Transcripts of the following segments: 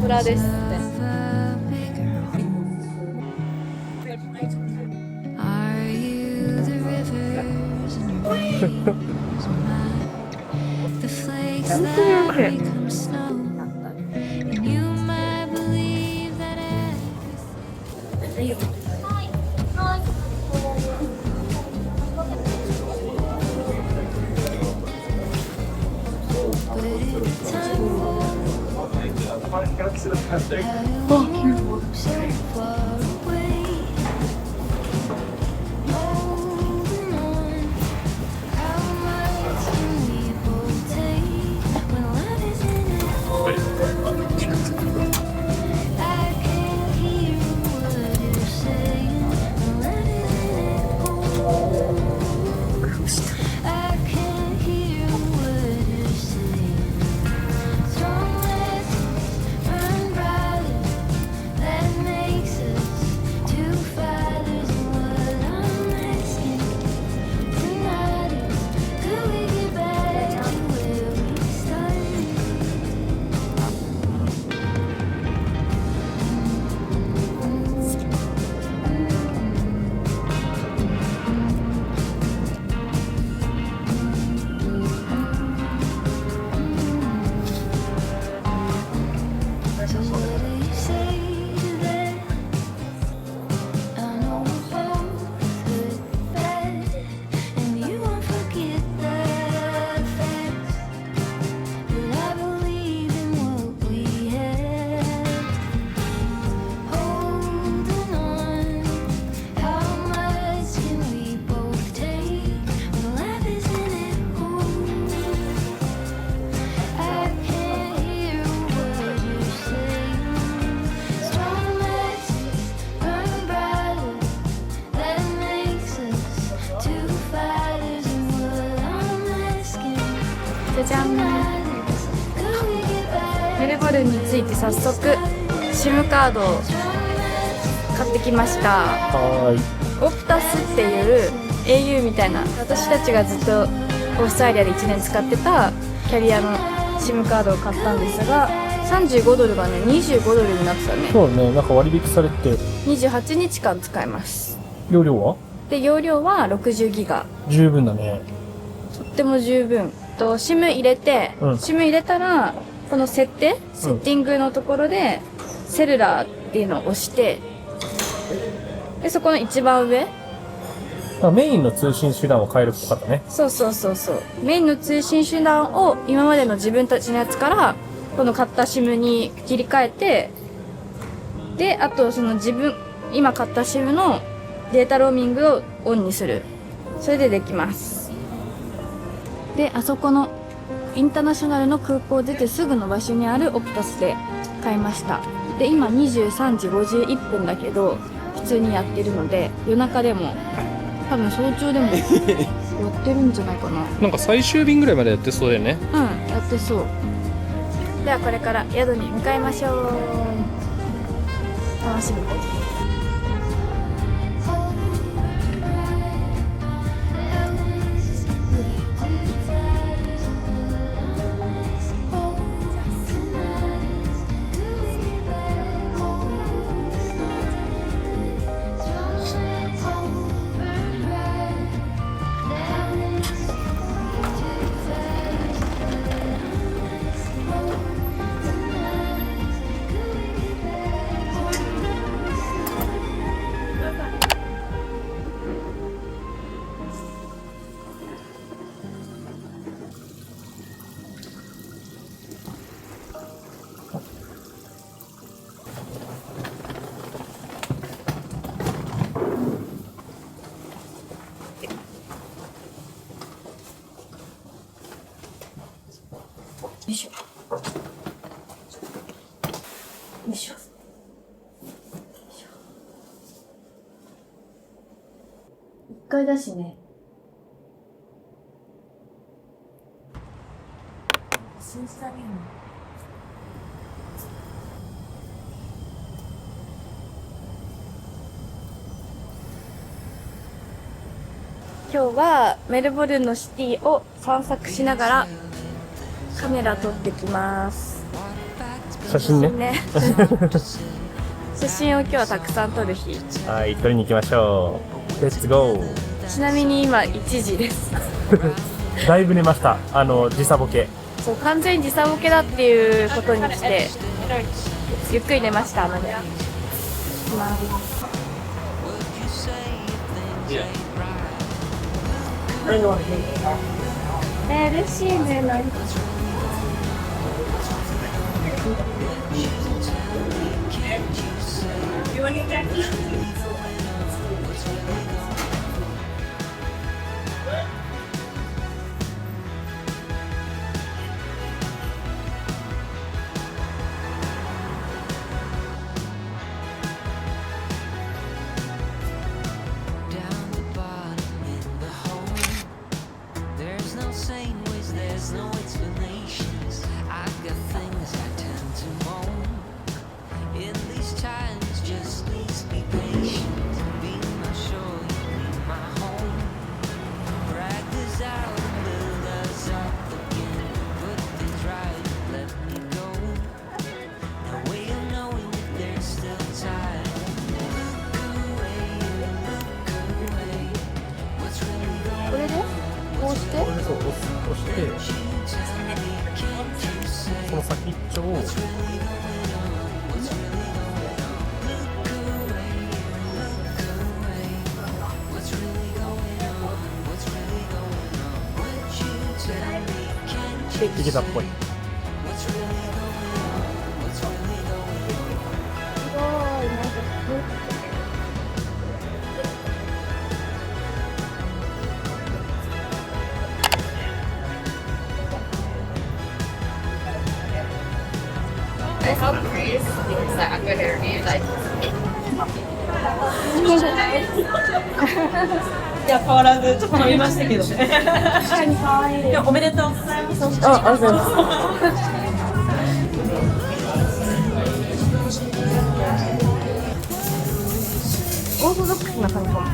虎ですって。じゃじゃん。メルボルンについて早速 SIM カードを買ってきました。オプタスっていう au みたいな、私たちがずっとオーストラリアで1年使ってたキャリアの SIM カードを買ったんですが、35ドルがね25ドルになってたね。そうね、なんか割引されて28日間使えます。容量は容量は60ギガ。十分だね。とっても十分。SIM 入れて、SIM 入れたらこのセッティングのところでセルラーっていうのを押して、でそこの一番上、メインの通信手段を変えるっぽかったね。そうメインの通信手段を今までの自分たちのやつからこの買った SIM に切り替えて、であとその今買った SIM のデータローミングをオンにする。それでできます。であそこのインターナショナルの空港出てすぐの場所にあるオプタスで買いました。で今23時51分だけど普通にやってるので、夜中でも多分早朝でもやってるんじゃないかな。なんか最終便ぐらいまでやってそうだよね。やってそう。ではこれから宿に向かいましょう。楽しみ。よいしょ。よいしょ。1階だしね。新下にも。今日はメルボルンのシティを散策しながらカメラ撮ってきます。写真ね。ね。写真を今日はたくさん撮る日。はい、撮りに行きましょう。レッツゴー。ちなみに今1時です。だいぶ寝ました。時差ボケ。そう、完全に時差ボケだっていうことにして、ゆっくり寝ました。嬉しいね。これでこうして、そう、押して、この先っちょを、いけたっぽい。いや、変わらずちょっと飲みましたけどね。でもおめでとうございます。ありがとうございます。オーソドックスな感じかも。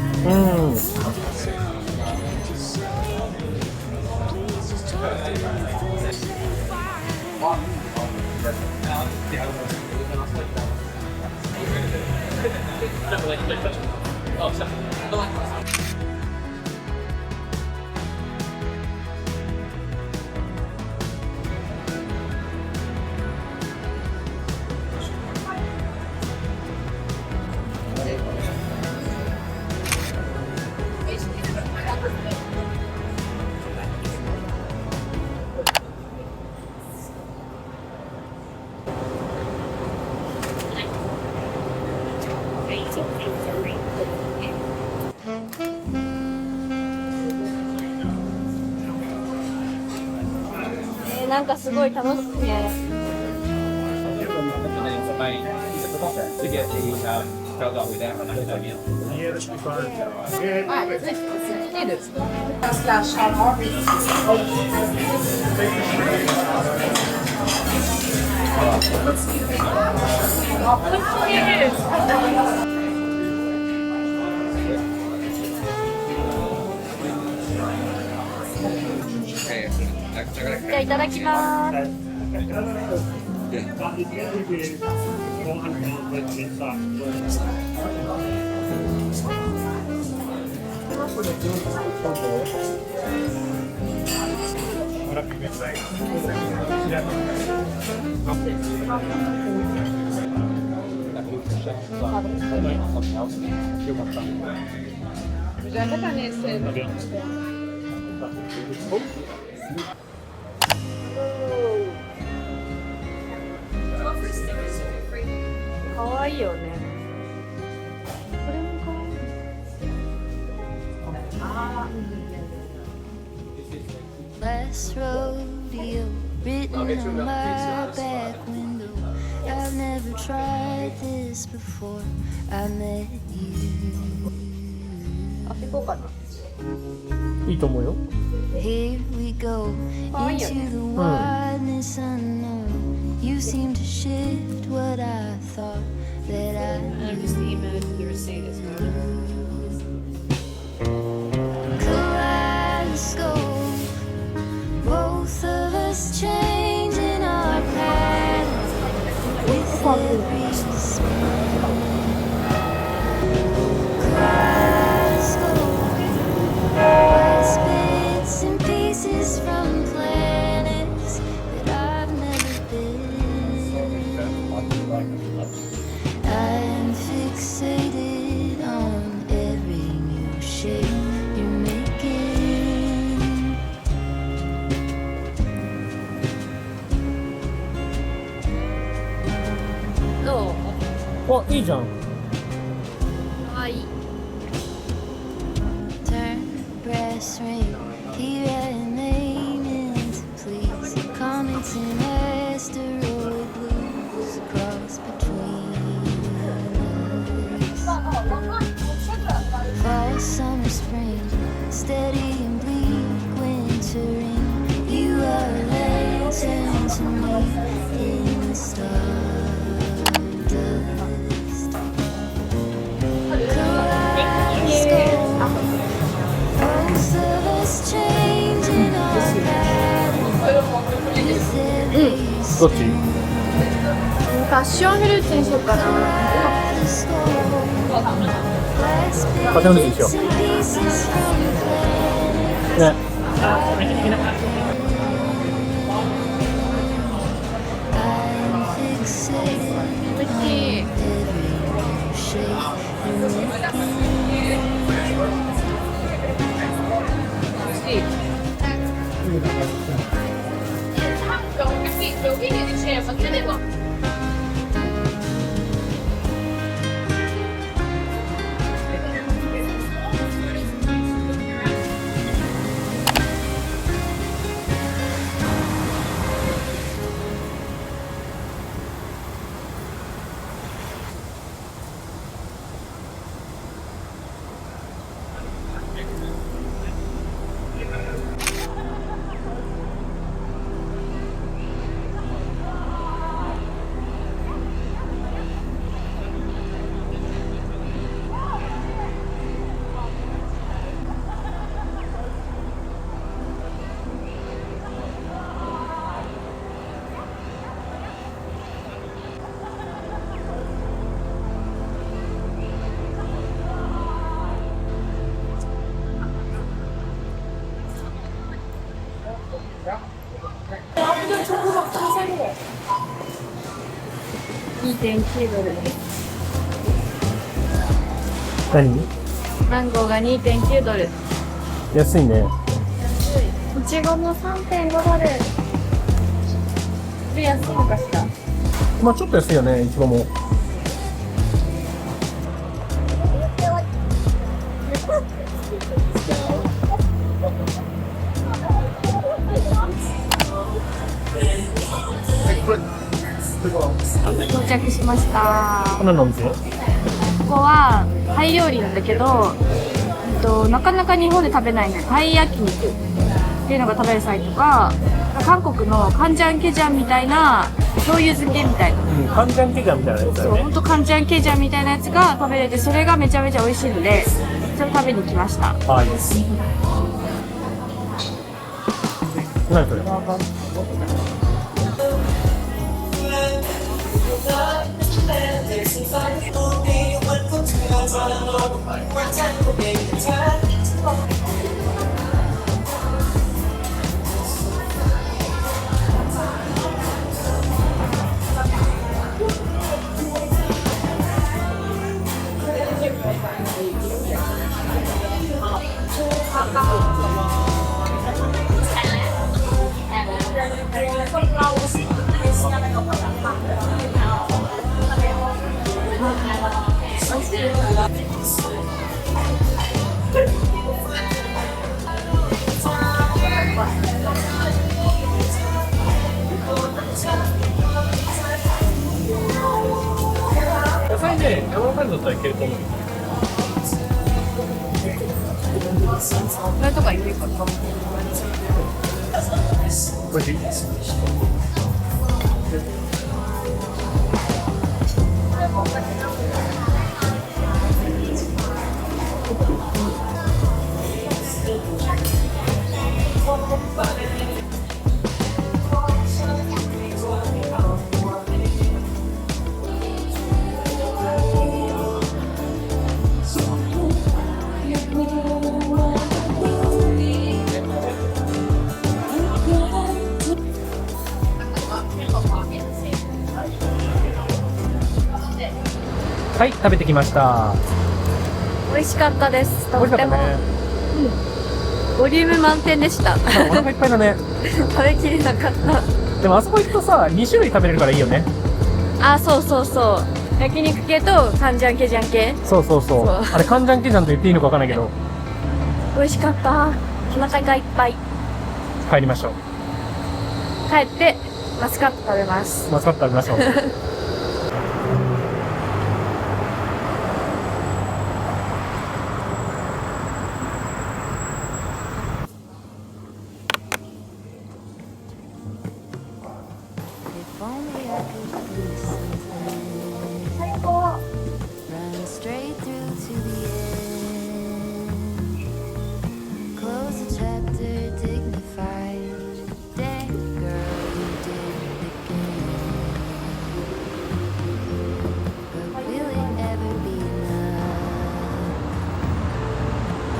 なんかすごい楽しいね。じゃあいただきます。かわいいよね。これもかわいい。Last rodeo written on my back window. I've never tried this before. I met you. あ、行こうかな。いいと思うよ。 Here we go into the wildness unknown. You seem to shift what I thought that I knew. Kaleidoscope, both of us change. Was bits and pieces from planets that I've never been. I'm fixated on every new shape you're making. どう？あ、いいじゃん。可愛い。 Turn brass ring, here and into please. Comets and asteroid blues cross between us. Fall, summer, spring, steady and bleak, wintering. You are a lantern to me in the stardust. Kaleidoscope. Both of us changing our patterns with every どっち？パッションフルーツにしようかな。 パッションフルーツにしよう。ね。 美味しい。2.9ドルです。何？マンゴーが 2.9 ドル。安いね。いちごも 3.5 ドル。これ安いのかしら。まあちょっと安いよね、いちごも。到着しました。何のお店？ここはタイ料理なんだけど、なかなか日本で食べないね。タイ焼肉っていうのが食べる際とか、韓国のカンジャンケジャンみたいな醤油漬けみたいな。うん、カンジャンケジャンみたいなやつだそう、よね。ほんとカンジャンケジャンみたいなやつが食べれて、それがめちゃめちゃ美味しいので、それ食べに来ました。はい。何それ？野菜ね、山の感じだったらいけると思う。これとかいけるかな。美味しい？はい、食べてきました。美味しかったです。と美味しっても、かったね。ボリューム満点でしたお腹いっぱいだね。食べきれなかった。でもあそこ行くとさ、2種類食べれるからいいよね。あ、そうそうそう、焼肉系とカンジャンケジャン系。そうそうそう。そうあれ、カンジャンケジャンと言っていいのかわかんないけど、美味しかった。お腹がいっぱい。帰りましょう。帰ってマスカット食べます。マスカット食べましょう。If only I could be something. 最高。 Run straight through to the end. Close the chapter, dignified. Damn girl, you did it again. But will it ever be enough?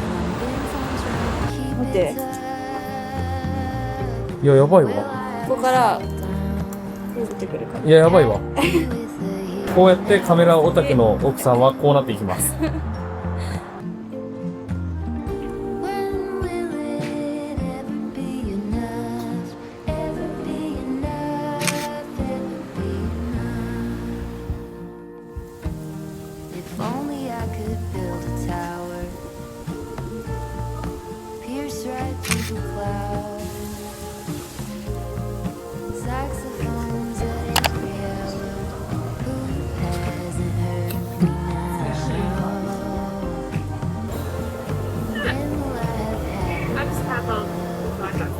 And I'm bent on trying to keep 見て it tough. いや、やばいわ。ここから出てくるかいや、やばいわ。 With the heat. こうやってカメラオタクの奥さんはこうなっていきます。 When will it ever be enough? Ever be enough? Ever be enough? If only I could build a tower, pierce right through the clouds. Saxophones at every hour. Who hasn't heard me now? When will I have had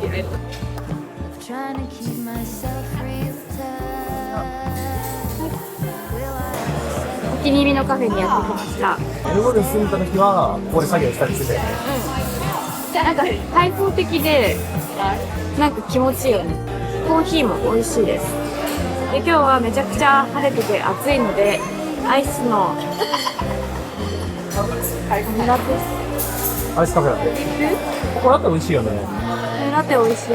enough of trying to keep myself real tough? Will I ever settle? お気に入りのカフェにやってきました。エルゴで住んだ時は、ここで作業したりしてたよね。なんか開放的でなんか気持ちいいよね。コーヒーも美味しいです。で、今日はめちゃくちゃ晴れてて暑いのでアイスのラテアイスカフェだって。ここだったら美味しいよね。ラテ美味しい。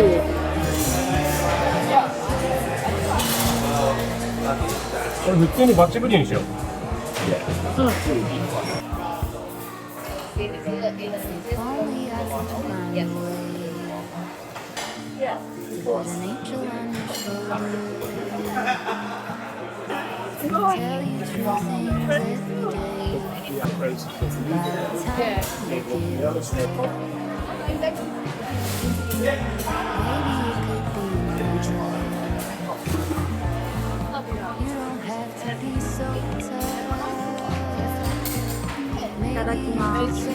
これ普通にバッチブリューにしよう。 If only I could find a way. Put an angel on your shoulder. Tell you true things every day. By the time you give, maybe it could be more. You don't have to be so tough. いただきます。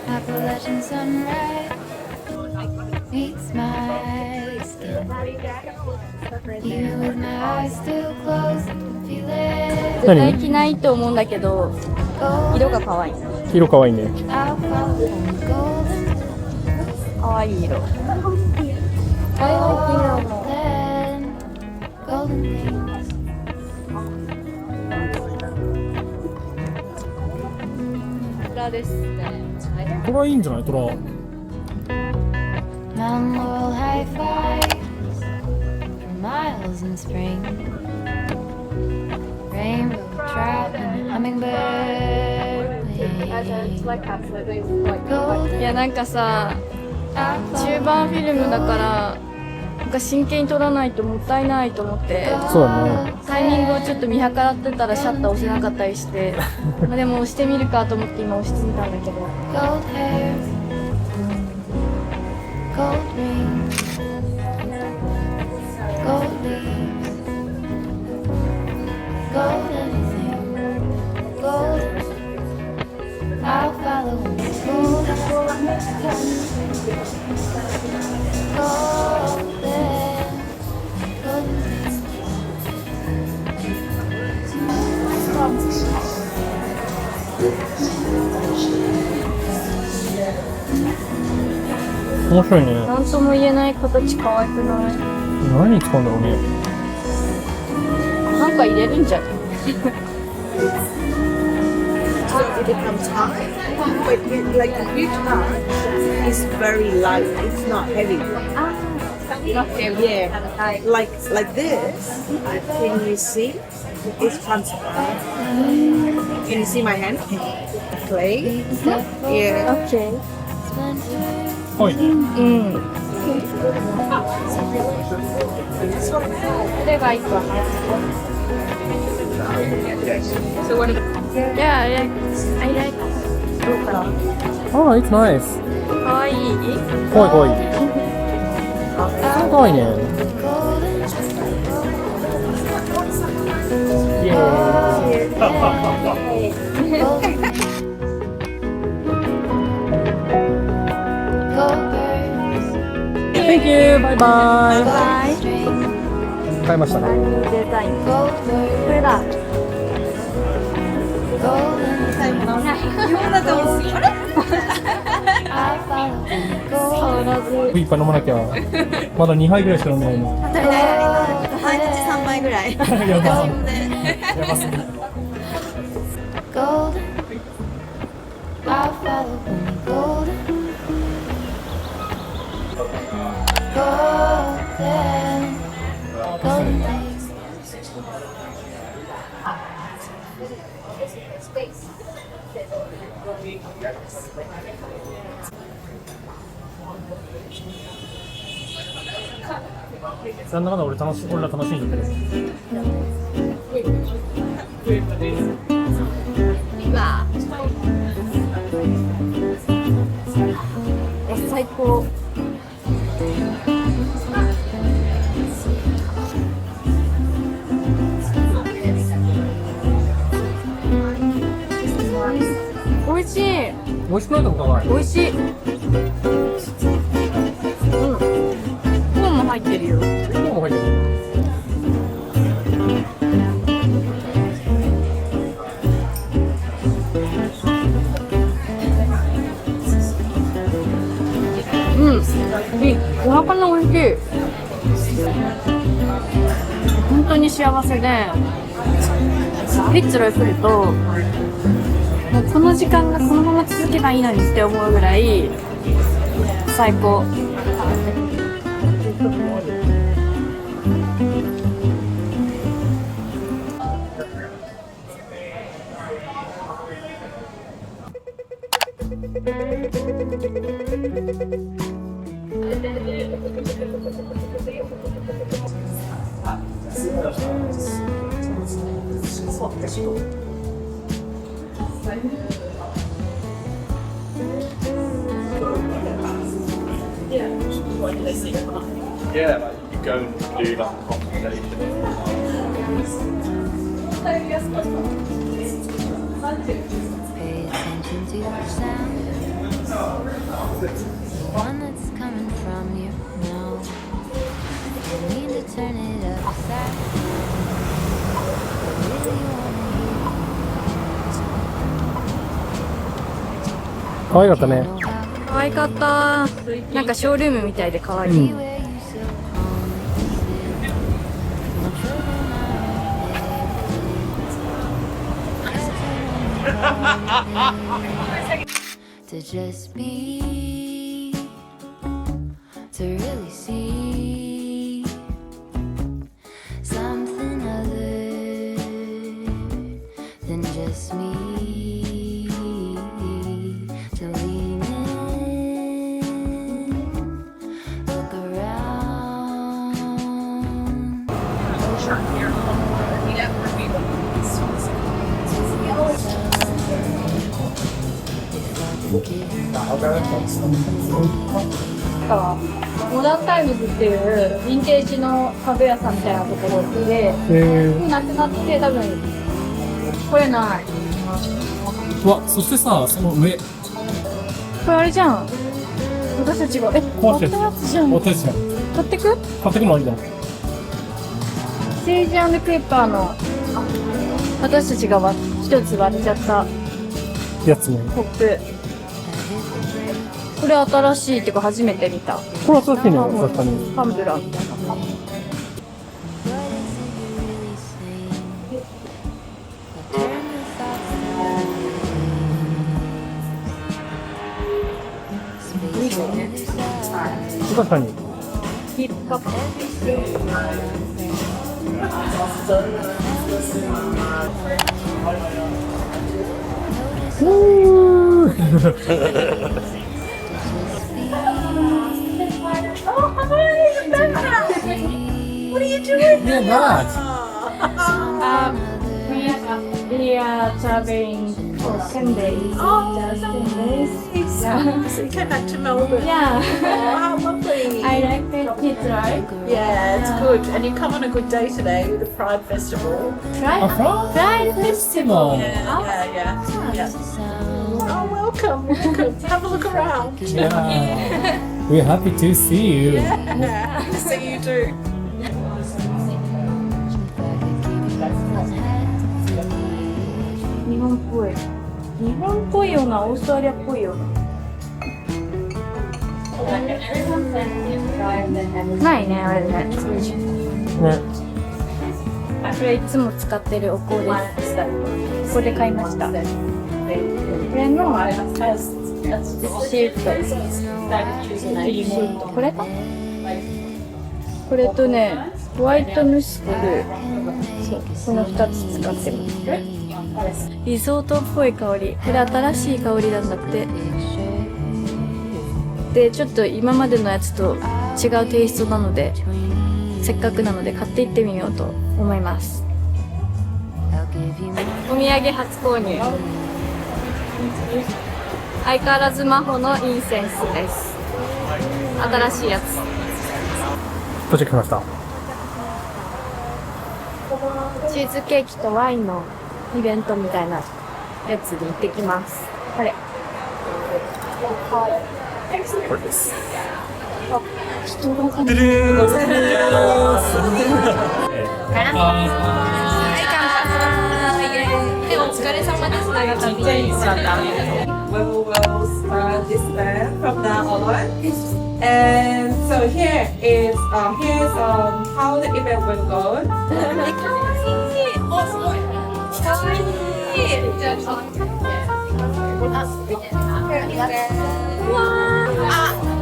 Appalachian sunrise meets my skin. Even with my eyes still closed, feel it. 絶対着ないと思うんだけど色が可愛い。色かわいいね。 I'll follow on golden, 可愛い色。 golden, golden things. 裏ですね。トラいいんじゃないトラ。 Mountain laurel high fives for miles in spring. Rainbow trout and hummingbird wing. いやなんかさ、中盤フィルムだからなんか真剣に撮らないともったいないと思ってそうだね。タイミングをちょっと見計らってたらシャッター押せなかったりしてまあでも押してみるかと思って今押してみたんだけど Gold hair, gold rings, gold leaves, gold anything, gold. I'll follow gold, golden. 面白いね。なんとも言えない形可愛くない何に使うんだろうね。なんか入れるんじゃん So it becomes hard. But like a huge part is very light. It's not heavy. Yeah. Like this. Can you see? It's transparent. Can you see my hand? Clay. Yeah. OK はい。うんこれがいいかな Yeah, I like どうかな ああ、it's nice。かわいいかわいいかわいい。かわいいね。イエーイ。Thank you! バイバイ。買いましたね。デザインこれだ日本だと思う。あれ変わらずいっぱい飲まなきゃ。まだ2杯ぐらいしか飲んでないの。足りない毎日3杯ぐらい。やばい。やばすぎ。 Golden, I'll follow only golden. Golden, golden days. なんだかんだ俺ら楽しんじゃってる。最高美味しい美味しくないとこかい。美味しいコーンも入ってるよ今日も入ってる。お魚美味しい本当に幸せでフィッツロイ来るともうこの時間がこのまま続けばいいのにって思うぐらい最高Yeah, like you go and do that conversation. Pay attention to the sound. The one that's coming from you now. You need to turn it upside down. I really wanna hear 可愛かったね。 you know how 可愛かったなんかショールームみたいで可愛い、 where you so calmly sit. Not sure to just be, to really see something other than just me, to lean in, look around. モダンタイムズっていうヴィンテージの家具屋さんみたいなところで、なくなって多分来れない。うわ、そしてさ、その上。これあれじゃん。私たちが、壊したやつじゃん。私じゃん。買ってく？買ってくのありだ。セージ&ペーパーの私たちが一つ割れちゃったやつね。コップ。これ新しいっていうか初めて見た。これは新しいね、確かに。タンブラーみたいな。確かに。ヒップホップ。What are you doing? Yeah, that. We are traveling for 10 days. Oh, Just 10 so days. nice. So you came back to Melbourne. Yeah. Oh, how lovely. I like it, right? Yeah, it's good. And you come on a good day today with the Pride Festival. A Pride Festival. Yeah. Oh, welcome. Have a look around. Yeah. We're happy to see you. Yeah. See you too. 日本っぽい。日本っぽいような、オーストラリアっぽいような。ないね、あれね。ね。これいつも使ってるお香です。ここで買いました。これのシート。これか？これとね、ホワイトムスク。そう、この2つ使ってます。リゾートっぽい香り。これ新しい香りなんだって。で、ちょっと今までのやつと違うテイストなので、せっかくなので買っていってみようと思います。お土産初購入。相変わらず魔法のインセンスです。新しいやつ。到着しました。チーズケーキとワインのイベントみたいなやつに行ってきます。これ。これです。人がかな。お疲れ様です。長旅。We will start this band from now on. And so here's how the event will go.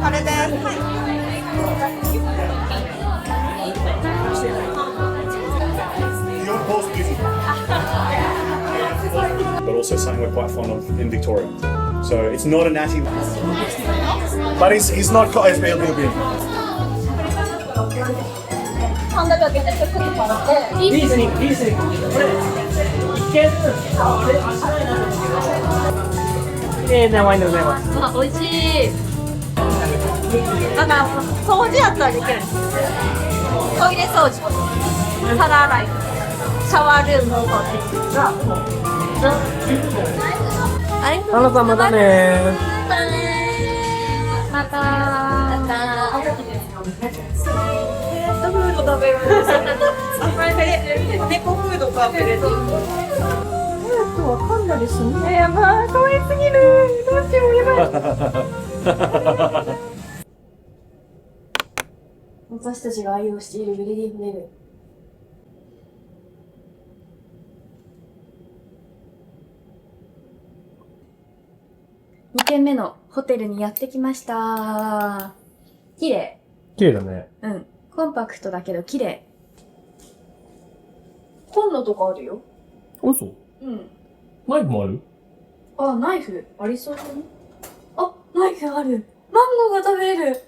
これです。 But also something we're quite fond of in Victoria. So it's not a natty, but he's not quite as big. Hey, ワインでございます。あ、美味しい。なんか掃除やったらできる。トイレ掃除、皿洗い、シャワールームの掃除。あれ？アナさんまたねまた。ペットフード食べるんですよ。猫フード食べる。わかんないですね。やばい、可愛すぎる。どうしよう、やばい。私たちが愛用しているベリーフネル。2軒目のホテルにやってきました。綺麗。綺麗だね。うん。コンパクトだけど綺麗。コンロとかあるよ。嘘？うん。ナイフもある？あ、ナイフありそうじゃね？あ、ナイフある。マンゴーが食べれる。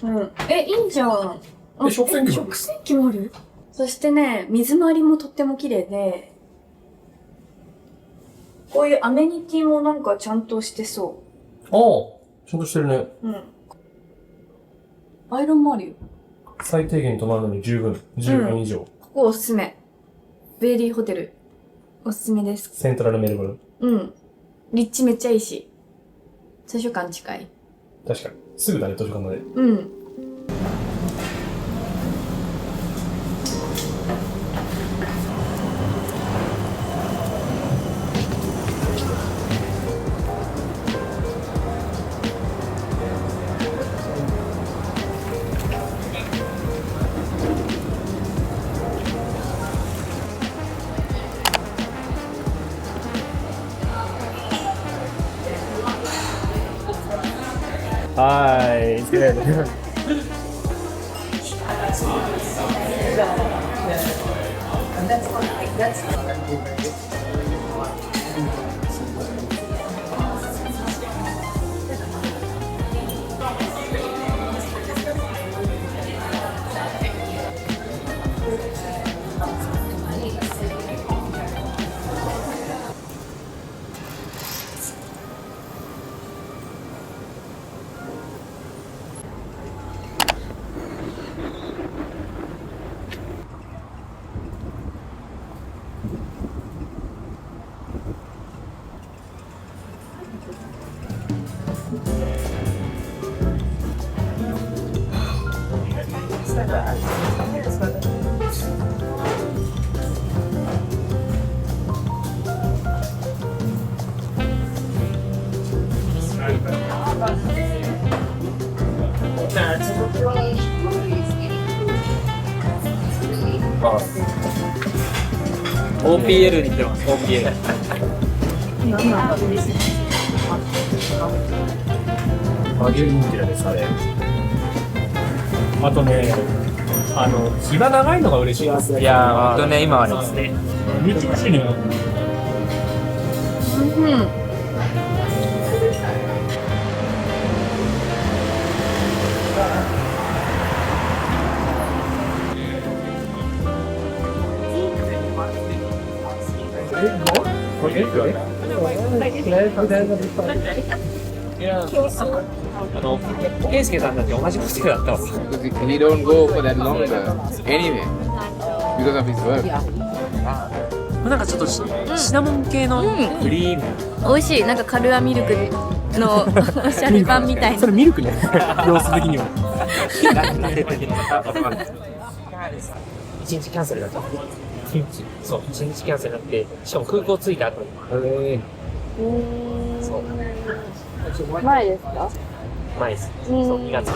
うん。いいんじゃん。食洗機もある？食洗機もある？そしてね、水回りもとっても綺麗で、こういうアメニティもなんかちゃんとしてそう。ああ、ちゃんとしてるね。アイロンもあるよ。最低限泊まるのに十分。10分以上。ここおすすめ。ベイリーホテル。おすすめです。セントラルメルボルン。うん。立地めっちゃいいし。図書館近い。確かに。すぐだね、図書館まで。うん。はい、it's good. OPL に行ってます、OPL。和牛人気だね、それ。あとね、日が長いのが嬉しいですね。いやー、ほんとね、今はですね。めっちゃ美味しいね。ケイスケさんたち同じことだったわ。He don't go for that longer anyway because of his work. なんかちょっとシナモン系のクリーム。美味しい。なんかカルアミルクのシャリパンみたいな。それミルクね。様子的には。一日キャンセルだった。そう、一日キャンセルになって、しかも空港着いた後に。そう。前ですか？前です。そう、2月。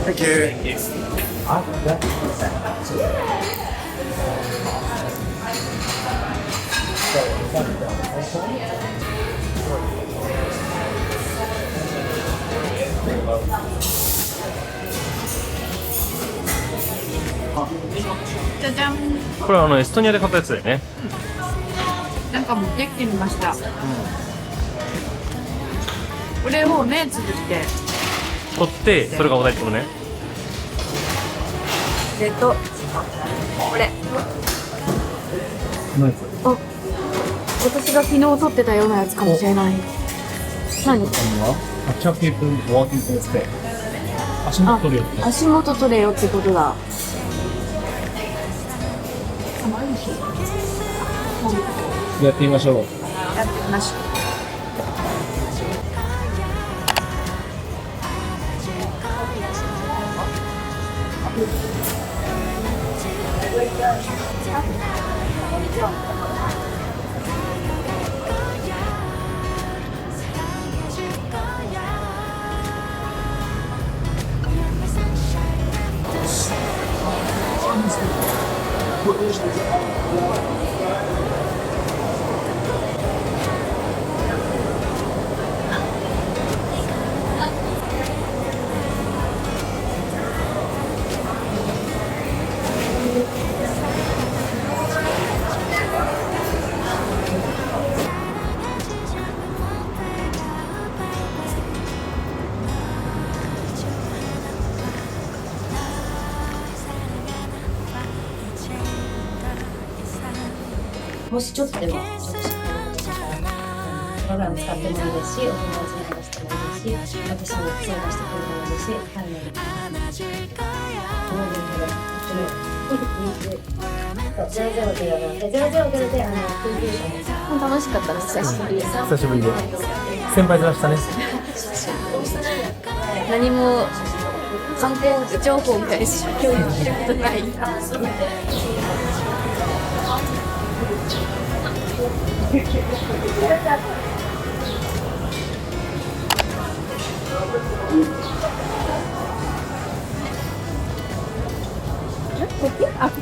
Thank you. じゃじゃん。これエストニアで買ったやつだよね。なんか持ってきてみました。これを目つぶって取って、それがお題ってことね。これ。あ、私が昨日撮ってたようなやつかもしれない。何？足元取るよ。足元取れよってことだ。やってみましょう。やってみましょう。もしちょっとでも、ちょっとしっかりプログラム使ってもいいですし、お友達に話してもいいですし、私に相談してくれてもいいですし、単なる、000で、000で、コンピューション楽しかったです、久しぶりです。久しぶりで。先輩ずらしたね。何も観光情報みたいに共有することない。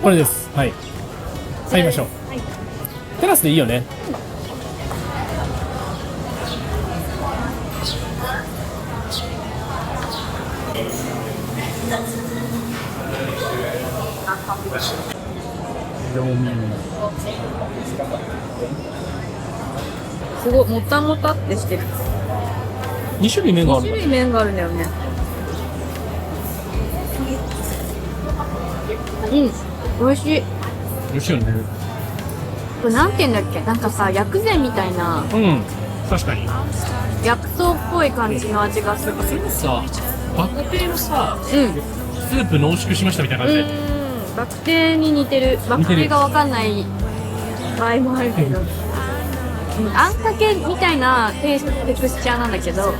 これです。はい。入りましょう。テラスでいいよね。すごい、もたもたってしてる。2種類麺があ2るんだ。種類麺があるんだよね。うん、美味しい。美味しいよね。これなんて言うんだっけ、なんかさ、薬膳みたいな、うん。確かに。薬草っぽい感じの味がする。さ、バクテーのさ、うん。スープ濃縮しましたみたいな感じで。バクテーに似てる。バクテーがわかんない場合もあるけど。あんかけみたいなテクスチャーなんだけど、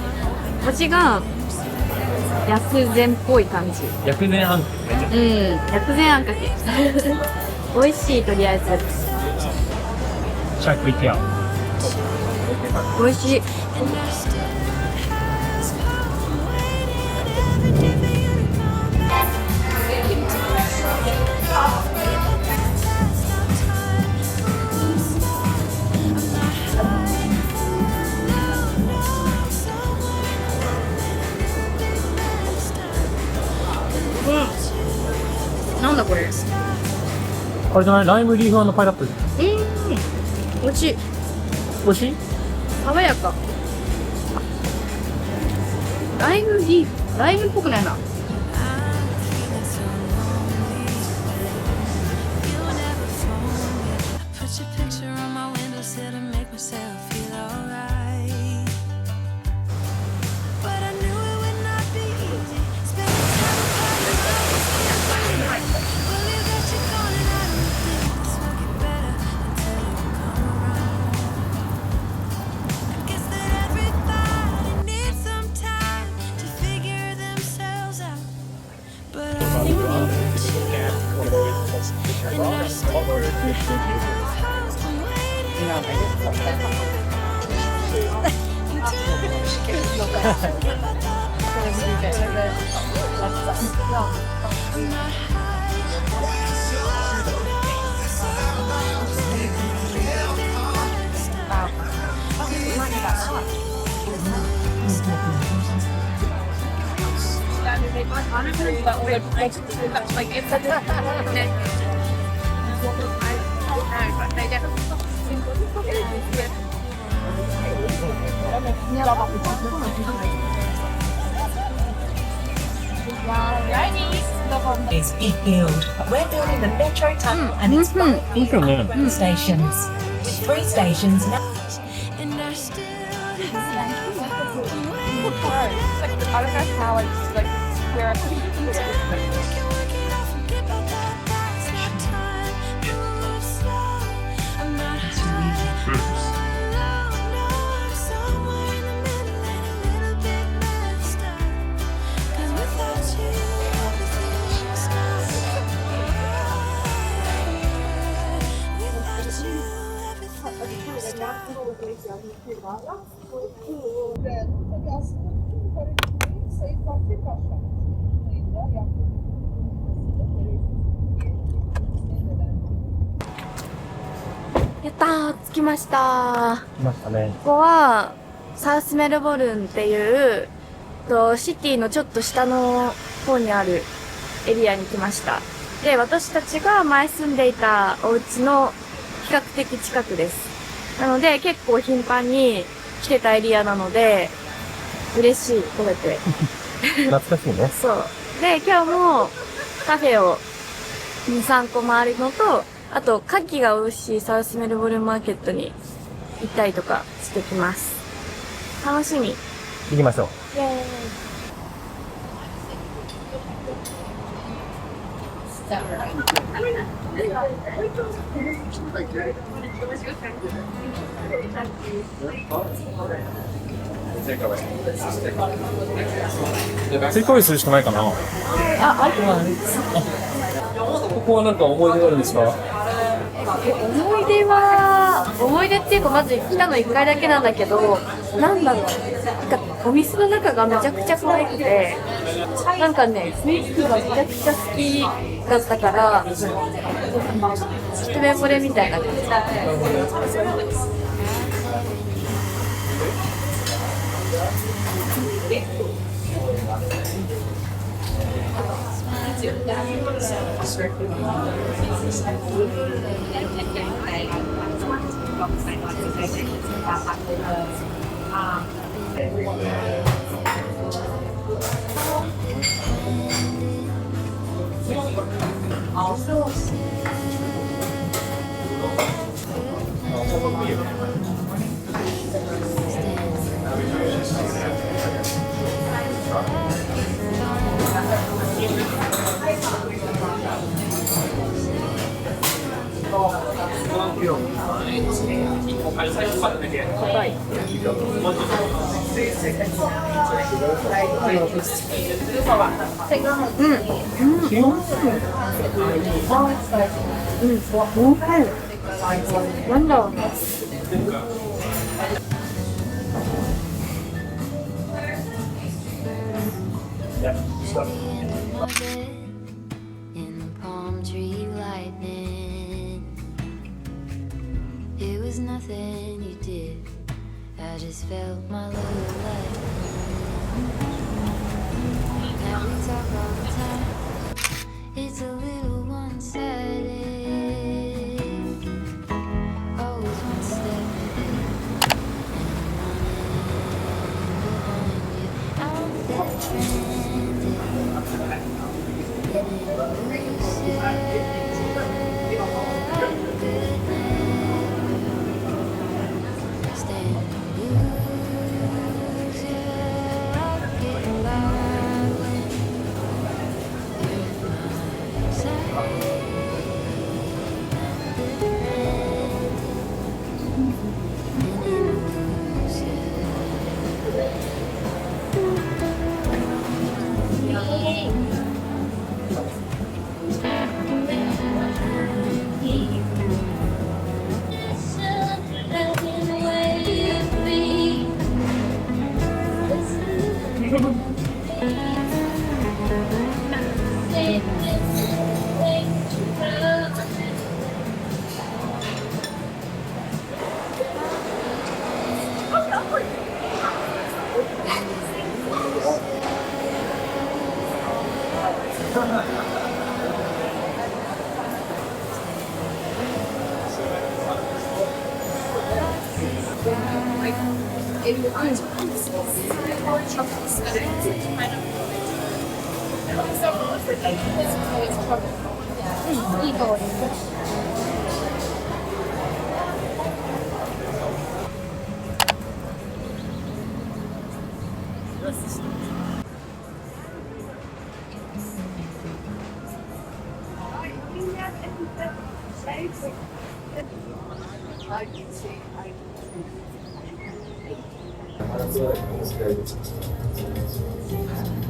味が薬膳っぽい感じ。薬膳あんかけね。薬膳あんかけ。美味しい、とりあえず。シャークイティア。美味しい。なんだこれ。あれじゃない？ライムリーフ&パイナップル。美味しい。美味しい？爽やか。ライムっぽくないな。Is e-build. We're building the metro tunnel and its いいよね。 stations. With 3 stations now. Thank you. やったー、着きました来ましたね。ここは、サウスメルボルンっていう、シティのちょっと下の方にあるエリアに来ました。で、私たちが前住んでいたお家の比較的近くです。なので、結構頻繁に来てたエリアなので、嬉しい、これて。懐かしいね。そう。で、今日もカフェを2、3個回るのと、あと牡蠣が美味しいサウスメルボルンマーケットに行ったりとかしてきます。楽しみ。行きましょう。イエーイ。テイクアウェイするしかないかな。あ、あるわ。ここはなんか思い出があるんですか？思い出っていうか、まず来たの1回だけなんだけど、なんだろう。なんかお店の中がめちゃくちゃ可愛くて、なんかね、雰囲気がめちゃくちゃ好きだったから、一目惚れみたいな感じ。なんだろうね。In the palm tree lightning, it was nothing you did. I just felt my love lightning. Now we talk all the time. It's a little one-sided. Always one step ahead and running behind you. Out there trending.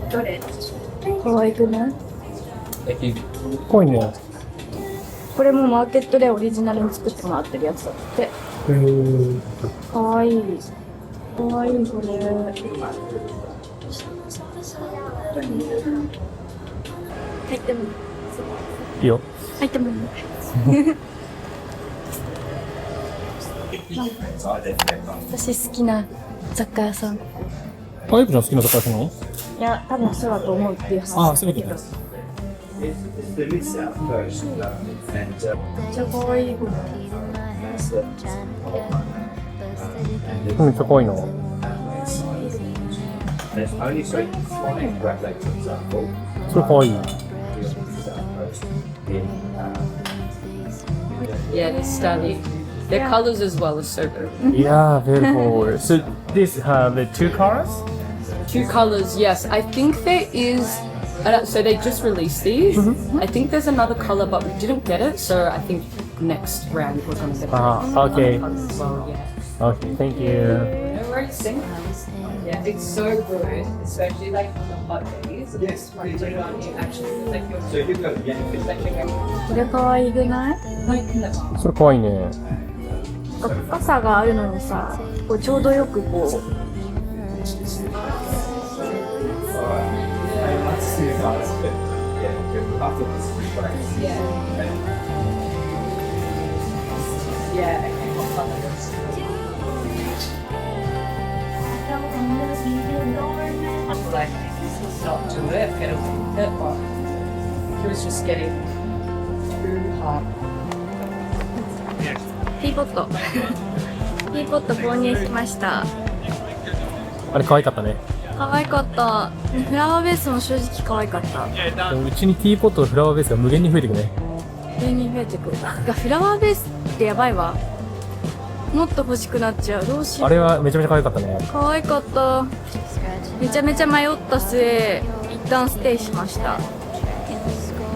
どれ？可愛くない？濃いね。これもマーケットでオリジナルに作ってもらってるやつだって。かわいい。かわいいこれ。入ってもいいよ。入っても私好きな雑貨屋さん。あゆこちゃん好きな雑貨屋さんなの？いや、多分そうだと思うっていう話。ああ、そういうことね。めっちゃ可愛いこれ。めっちゃ可愛いな。それ可愛い。Yeah, they're stunning. Their colors as well are so good. Yeah, beautiful. So this have the two colors? 2 colors, yes. I think there is. So they just released these. I think there's another color, but we didn't get it. So I think next round we're gonna get Okay. colors as well. Yeah. Okay, thank you. No worries. Yeah, it's so good, especially like on the hot days. This one actually like your これ可愛くない？それ可愛いね。傘があるのにさ、こうちょうどよくこう。like not to it, get away with it, but it was just getting too hot. ティーポット。ティーポット購入しました。あれ可愛かったね。可愛かった。フラワーベースも正直可愛かった。うちにティーポットとフラワーベースが無限に増えていくね。無限に増えてくる。フラワーベースってやばいわ。もっと欲しくなっちゃう。どうしよう。あれはめちゃめちゃ可愛かったね。可愛かった。めちゃめちゃ迷った末、一旦ステイしました。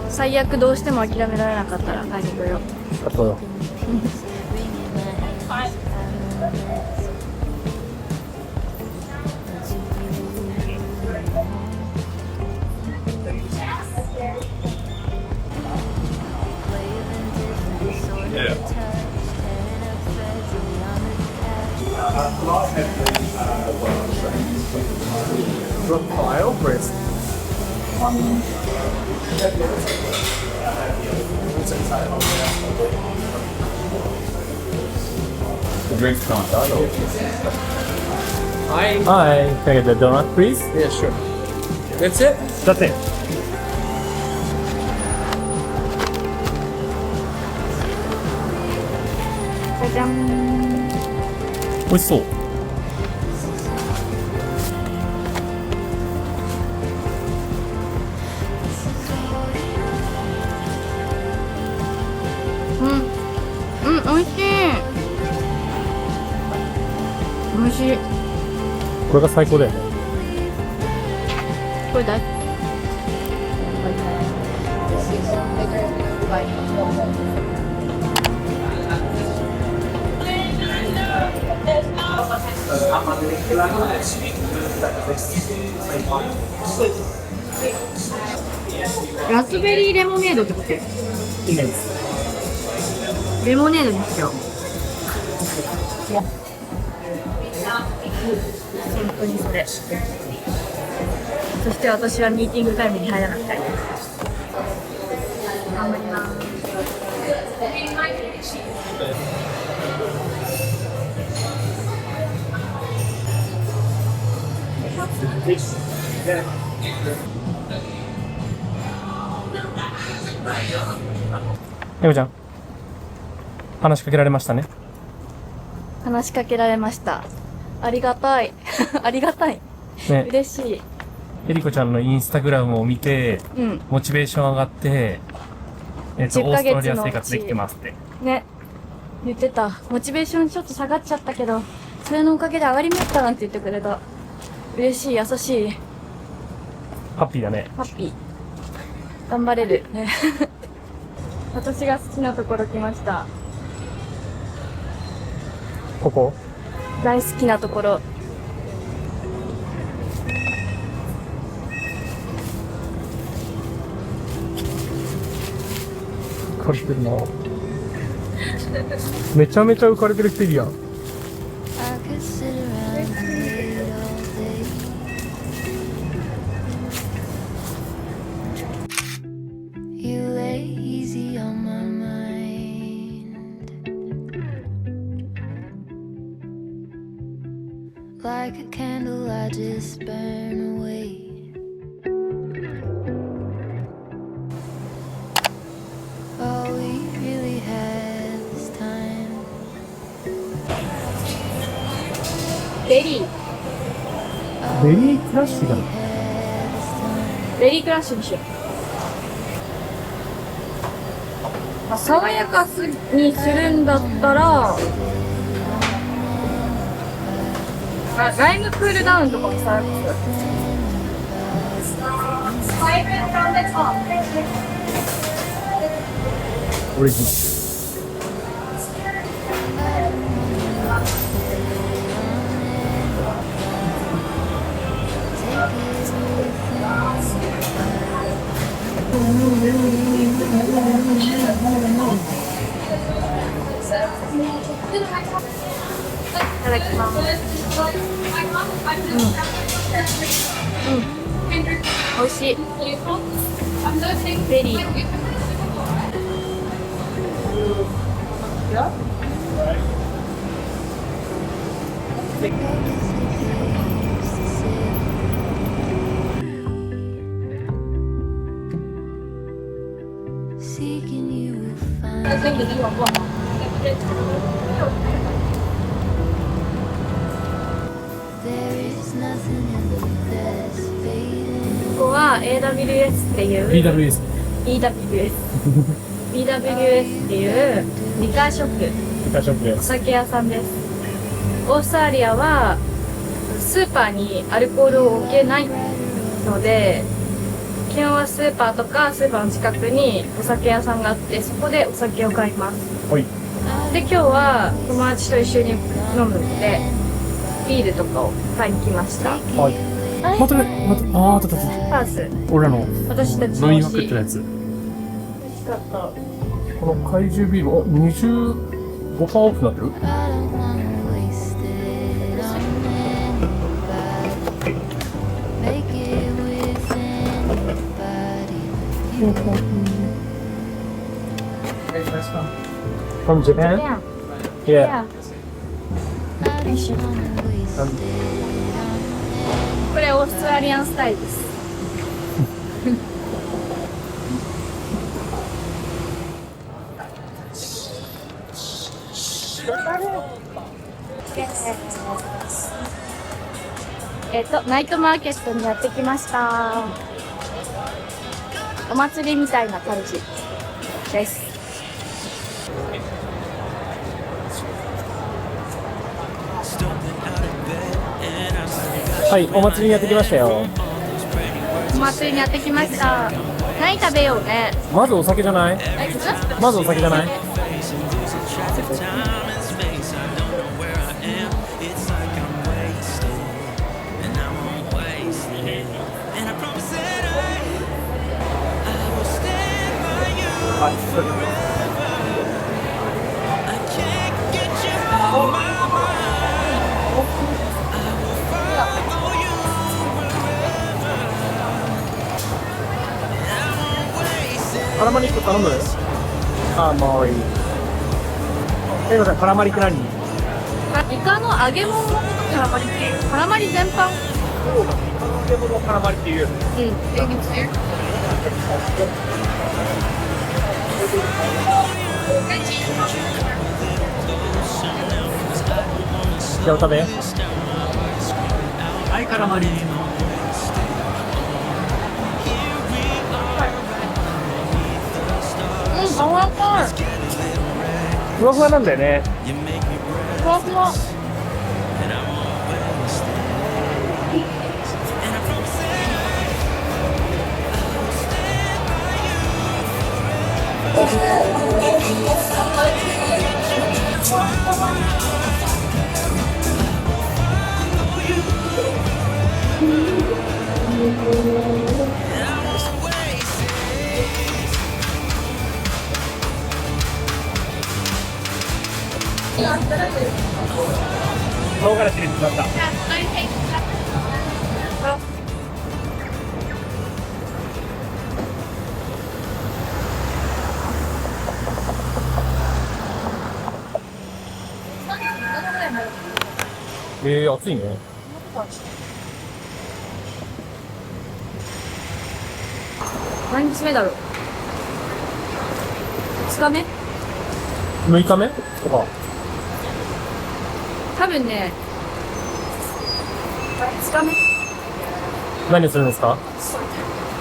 最悪どうしても諦められなかったら帰ってこよう。あと。File wrist. The drinks can't die. Hi, can I get the donut, please? Yeah, sure. That's it? That's it. じゃじゃん。美味しそう。美味しい。美味しい。これが最高だよね。これだ。ラズベリーレモネードってこと？いいです。レモネードにしよう。本当にそれ。そして私はミーティングタイムに入らなくて。頑張ります。エコちゃん、話しかけられましたね。話しかけられました。ありがたい。ありがたい。ね、嬉しい。エリコちゃんのインスタグラムを見て、モチベーション上がって、オーストラリア生活できてますって。ね。言ってた。モチベーションちょっと下がっちゃったけど、それのおかげで上がりましたなんて言ってくれた。嬉しい、優しい。ハッピーだね。ハッピー。頑張れる。ね。私が好きなところ来ました。ここ？大好きなところ。浮かれてるな。めちゃめちゃ浮かれてる人いるやん。Like a candle, I just burn away. All we really have is time. ベリー。ベリークラッシュだ。ベリークラッシュにしよう。まあ爽やかにするんだったら、ライムクールダウンとかもさ、オリジナル。いただきます。美味しい。ベリー。Seeking you will find. There is nothing in this fading. ここは AWS っていう BWS。BWS BWS っていうリカーショップ、リカーショップでおす。酒屋さんです。オーストラリアはスーパーにアルコールを置けないので、基本はスーパーとかスーパーの近くにお酒屋さんがあって、そこでお酒を買います。はい。で、今日は友達と一緒に飲むのでビールとかを買いに来ました。はい。またね、また、あった。パース、俺らの私たちの飲み美味しい。まくってたやつ。美味しかった。この怪獣ビール、お、25%オフになってる？ I don't wanna waste it on anybody. Make it with anybody. From Japan? Yeah. Yeah. I don't wanna waste it on anybody. これオーストラリアンスタイルです。ナイトマーケットにやってきました。お祭りみたいな感じです。はい、お祭りにやってきましたよ。お祭りにやってきました。何食べようね。まずお酒じゃない？まずお酒じゃない？カラマリ1個頼む？あ、もういい。えのさん、カラマリって何？イカの揚げ物のことカラマリっていう。カラマリ全般。揚げ物をカラマリっていう。じゃあお食べ。はい、カラマリ。柔らかい。ふわふわなんだよね。ふわふわ。唐辛子にしました。暑いね。何日目だろう。2日目6日目とか。多分ね、2日目。何するんですか？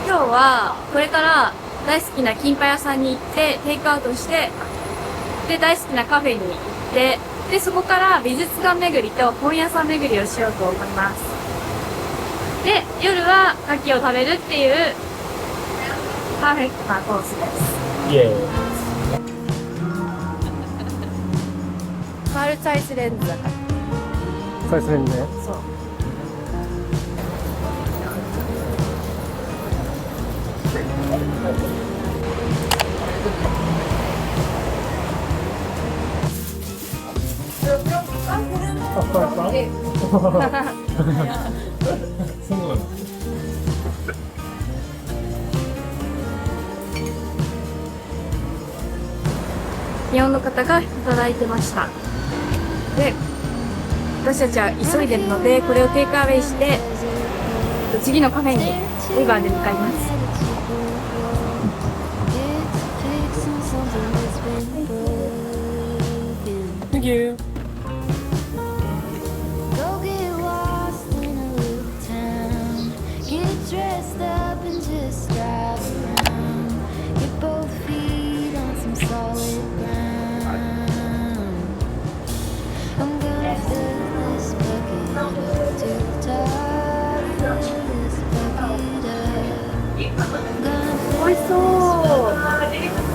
今日はこれから大好きなキンパ屋さんに行ってテイクアウトして、で大好きなカフェに行って、でそこから美術館巡りと本屋さん巡りをしようと思います。で夜は牡蠣を食べるっていうパーフェクトなコースです。イエーイ。マルサイズレンズだから。サイズレンズね。そう。日本の方が働いてました。で、私たちは急いでるので、これをテイクアウェイして、次のカフェにウーバーで向かいます。Thank you. Go get lost in a little town. Get dressed up and just drive around. Get both feet on some solid ground. I'm gonna fill this bucket up to the top. Fill this bucket up. I'm gonna fill this bucket up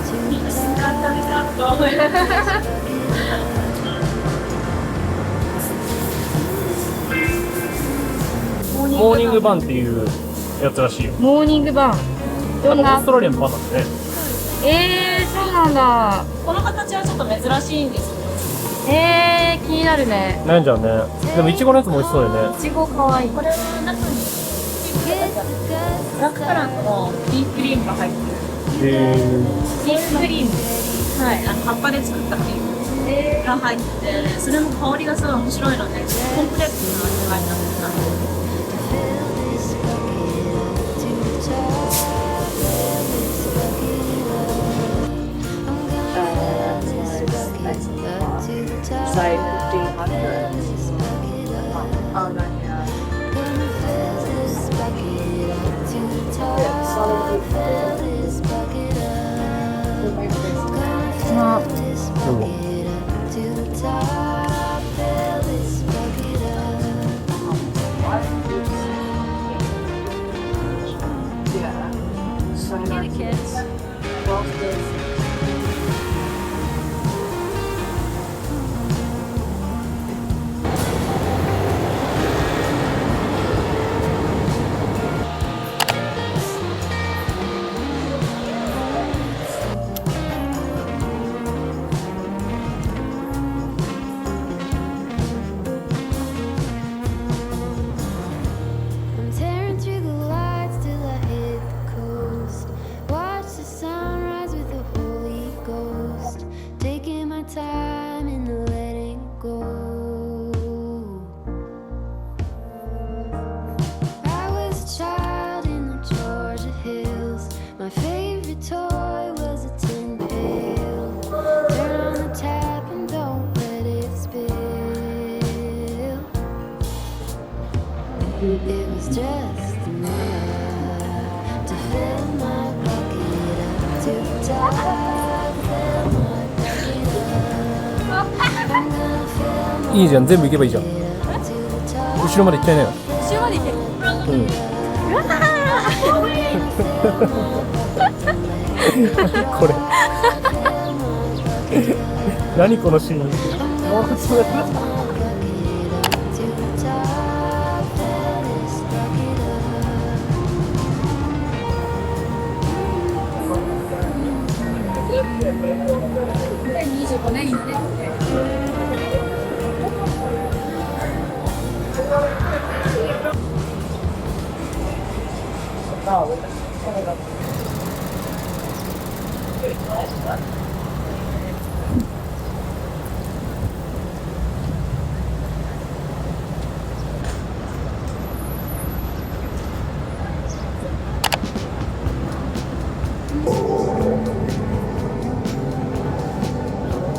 to the top. モーニングバンっていうやつらしいよ。モーニングバン。どんオーなストラリアのバンなんだね。そうなんだ。この形はちょっと珍しいんです気になるね。なんじゃんね。でもイチゴのやつも美味しそうだよね。いちごかわいい。これは中にブラックカラーのビーフクリームが入ってる。ビーフクリームです。はい、葉っぱで作ったクリームが入ってて、それも香りがすごい面白いので、コンプレックスな味わいになってます。I'm tearing through the lights till I hit the coast. Watch the sunrise with the Holy Ghost. Taking my time and letting go. I was a child in the Georgia hills. My favorite toy was a tin pail. Turn on the tap and don't let it spill. It was just enough to fill my bucket up to the top. Fill my bucket up. I'm gonna fill my いいじゃん、全部行けばいいじゃん。 bucket up to the top. 後ろまで行っちゃいなよ。後ろまで行ける。これ。何このシーン。2025年にね。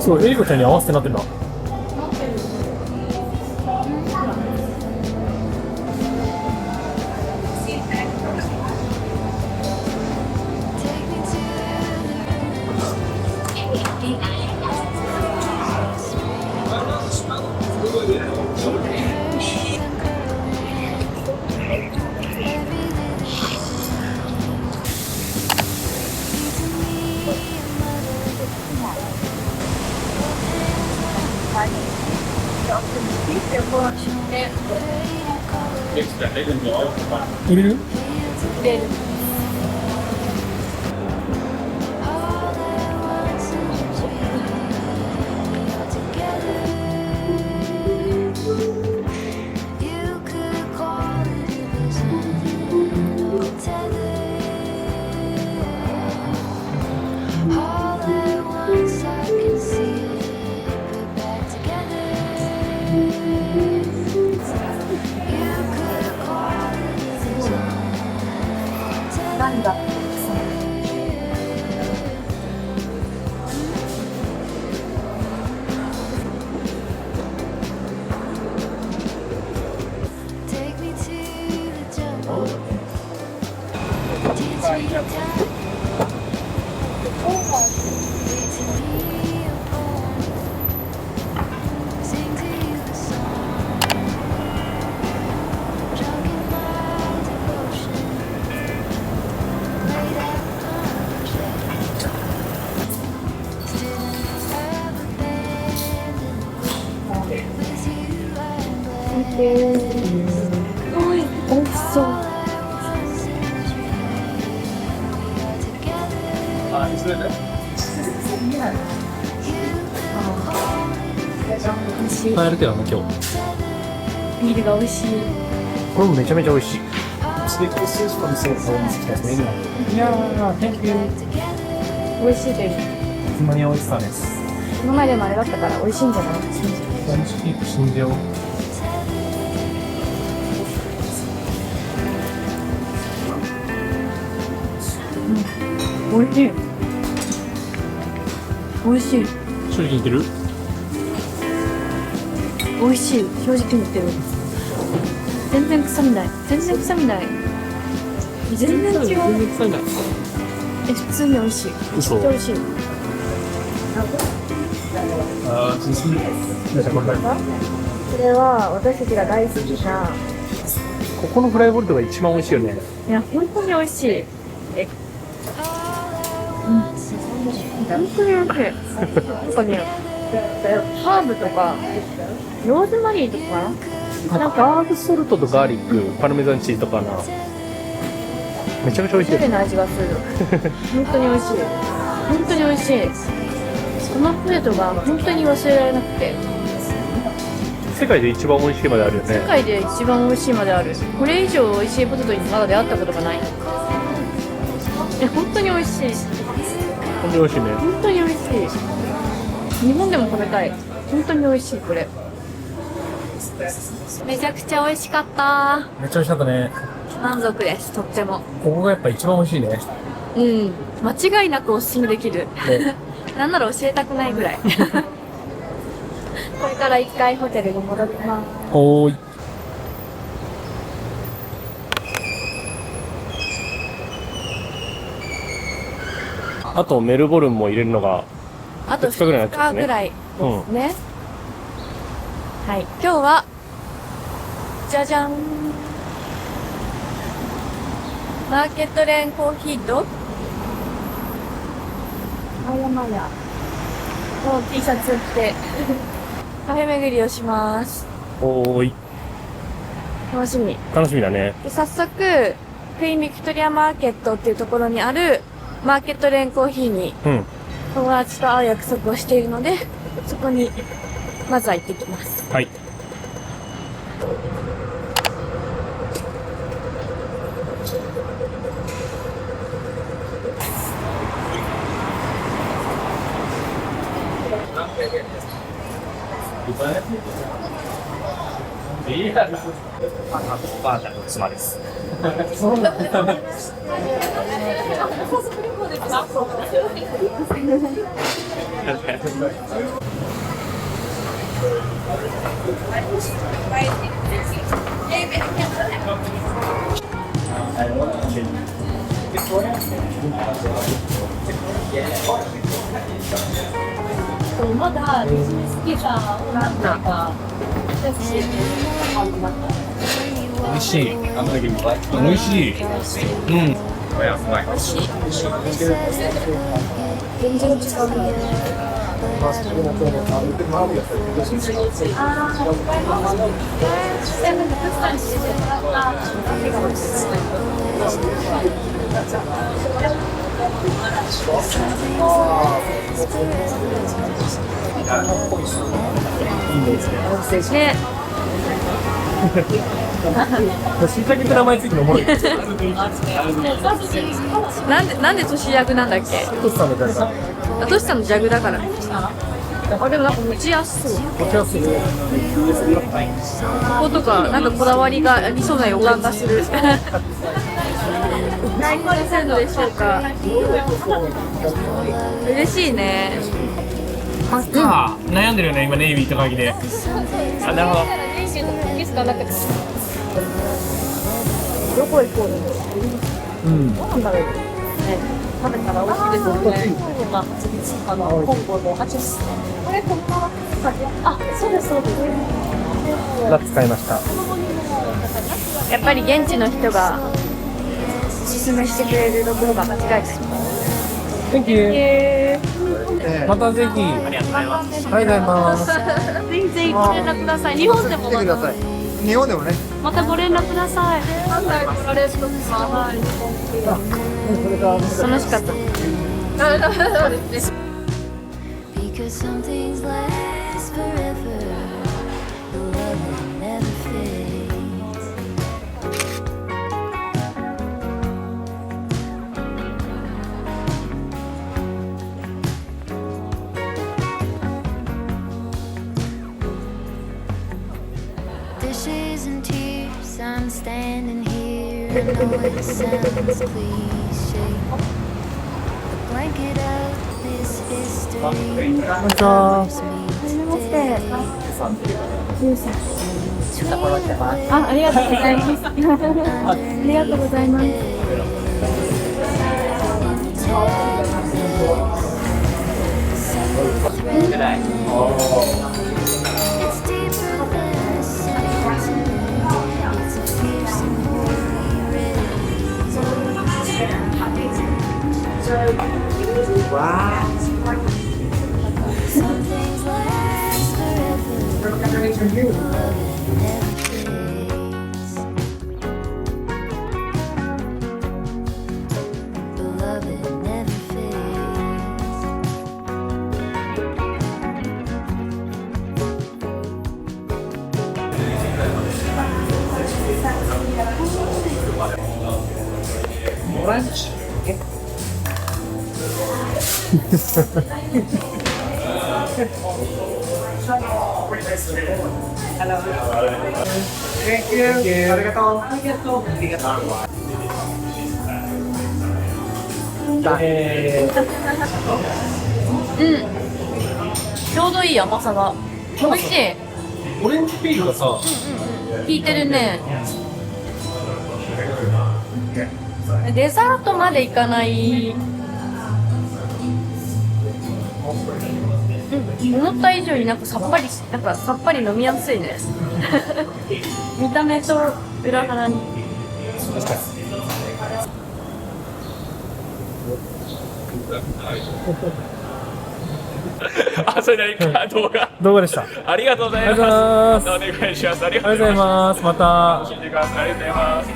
そう、エリコちゃんに合わせてなってんだ。Take me to 入れる？入れる。なんだ。Take me to the jungle. Teach me to dive. Read to me a poem. Sing to you a song. Drunk in my devotion. Laid out on a chair. Still have abandoned. With you I'm blessed. 美味しそう。買えるけどな、今日。ビールが美味しい。これもめちゃめちゃ美味しい。いやー、Thank you。美味しいという。ほんまに美味しさです。今までもあれだったから美味しいんじゃない？美味しい、信じよう。美味しい。美味しい。正直言ってる？美味しい。正直言ってる。全然臭みない。全然臭みない。全然違う。全然臭いない。普通に美味しい。めちゃくちゃ美味しい。あー、進む。これは私たちが大好きな。ここのフライボルトが一番美味しいよね。いや、本当に美味しい。本当に美味しい。なんかね、ハーブとか、ローズマリーとかなんかハーブソルトとガーリック、パルメザンチーズとかな。めちゃめちゃ美味しい。おしゃれな味がする。本当に美味しい。本当に美味しい。このポテトが本当に忘れられなくて。世界で一番美味しいまであるよね。世界で一番美味しいまである。これ以上美味しいポテトにまだ出会ったことがない。本当に美味しい。本当に美味しいね。本当に美味しい。日本でも食べたい。本当に美味しい、これ。めちゃくちゃ美味しかった。めっちゃ美味しかったね。満足です、とっても。ここがやっぱ一番美味しいね。うん。間違いなくおすすめできる。なんなら教えたくないぐらい。これから一回ホテルに戻ります。おーい。あとメルボルンも入れるのがあと2日ぐらいになっちゃ2うね。日ぐらいですね。はい。今日は、じゃじゃん。マーケットレーンコーヒーと、あやまやの T シャツを着て、カフェ巡りをします。おーい。楽しみ。楽しみだね。で早速、クイーンビクトリアマーケットっていうところにあるマーケットレーンコーヒーにうん。友達と会う約束をしているので、そこにまずは行ってきます。はい。おばあちゃんの妻です。まだビジネスピザをなんとか教えて美味しい。美味しい。うん。全然違うね。ね。しいたけって名前ついてるのおもろい。なんで年役なんだっけ？トシさんの誰か。トシさんのジャグだから。あ、でもなんか持ちやすそう。持ちやすい。こことか、なんかこだわりがありそうな予感がする。何個にするのでしょうか。嬉しいね。悩んでるよね、今ネイビーと会議で。あ、なるほど。どこ行こうね。うん。ご飯食べる。食べたら美味しいですよね。香港の蜂蜜。これ本当はあ、そうですそうです。ラッツ買いました。やっぱり現地の人がおすすめしてくれるところが間違いない。Thank you. またぜひ。ありがとうございます。ありがとうございます。ぜひぜひご連絡ください。日本でもまた日本でもね。またご連絡ください。あれとか楽しかった。Because some things last forever. The love that never fades. Dishes and tears, I'm standing here. I know it sounds cliche. A blanket of this history covers me today. ありがとうございます。ありがとうございます。It's deeper than a sentiment. It's a fierce and holy race. Some things last forever. Love never fades. Beloved never fades. Thank you. ありがとう。ありがとう。ありがとう。ちょうどいい甘さが。美味しい。オレンジピールがさ、効いてるね。デザートまでいかない。思った以上になんかさっぱり飲みやすいね。見た目と裏腹に。あ、それ何か動画でした。ありがとうございます。またお願いします。ありがとうございます。また教えてください。ありがとうございます。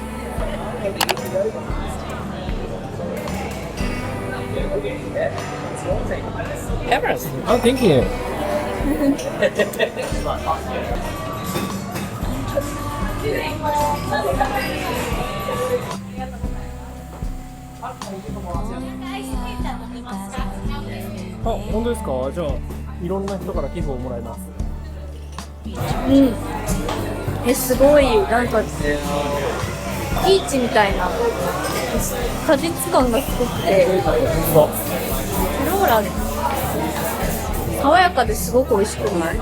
Oh, thank you. あ、本当ですか。じゃあいろんな人から寄付をもらいます。すごいなんかピーチみたいな果実感がすごくて、フローラル爽やかですごく美味しくない？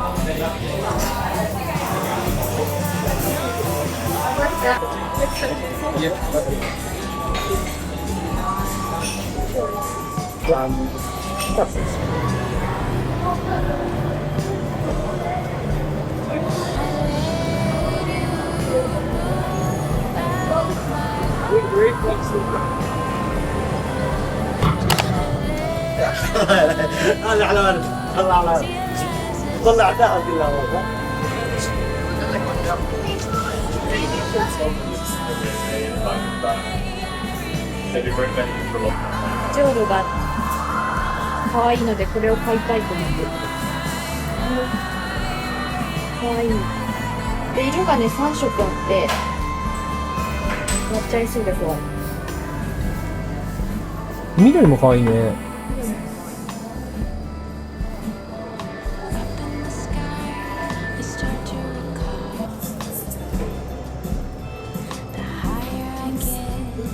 た。ジョールが可愛いのでこれを買いたいと思って。可愛い。で、色がね、3色あって、やっちゃいそうで怖い。緑も可愛いね。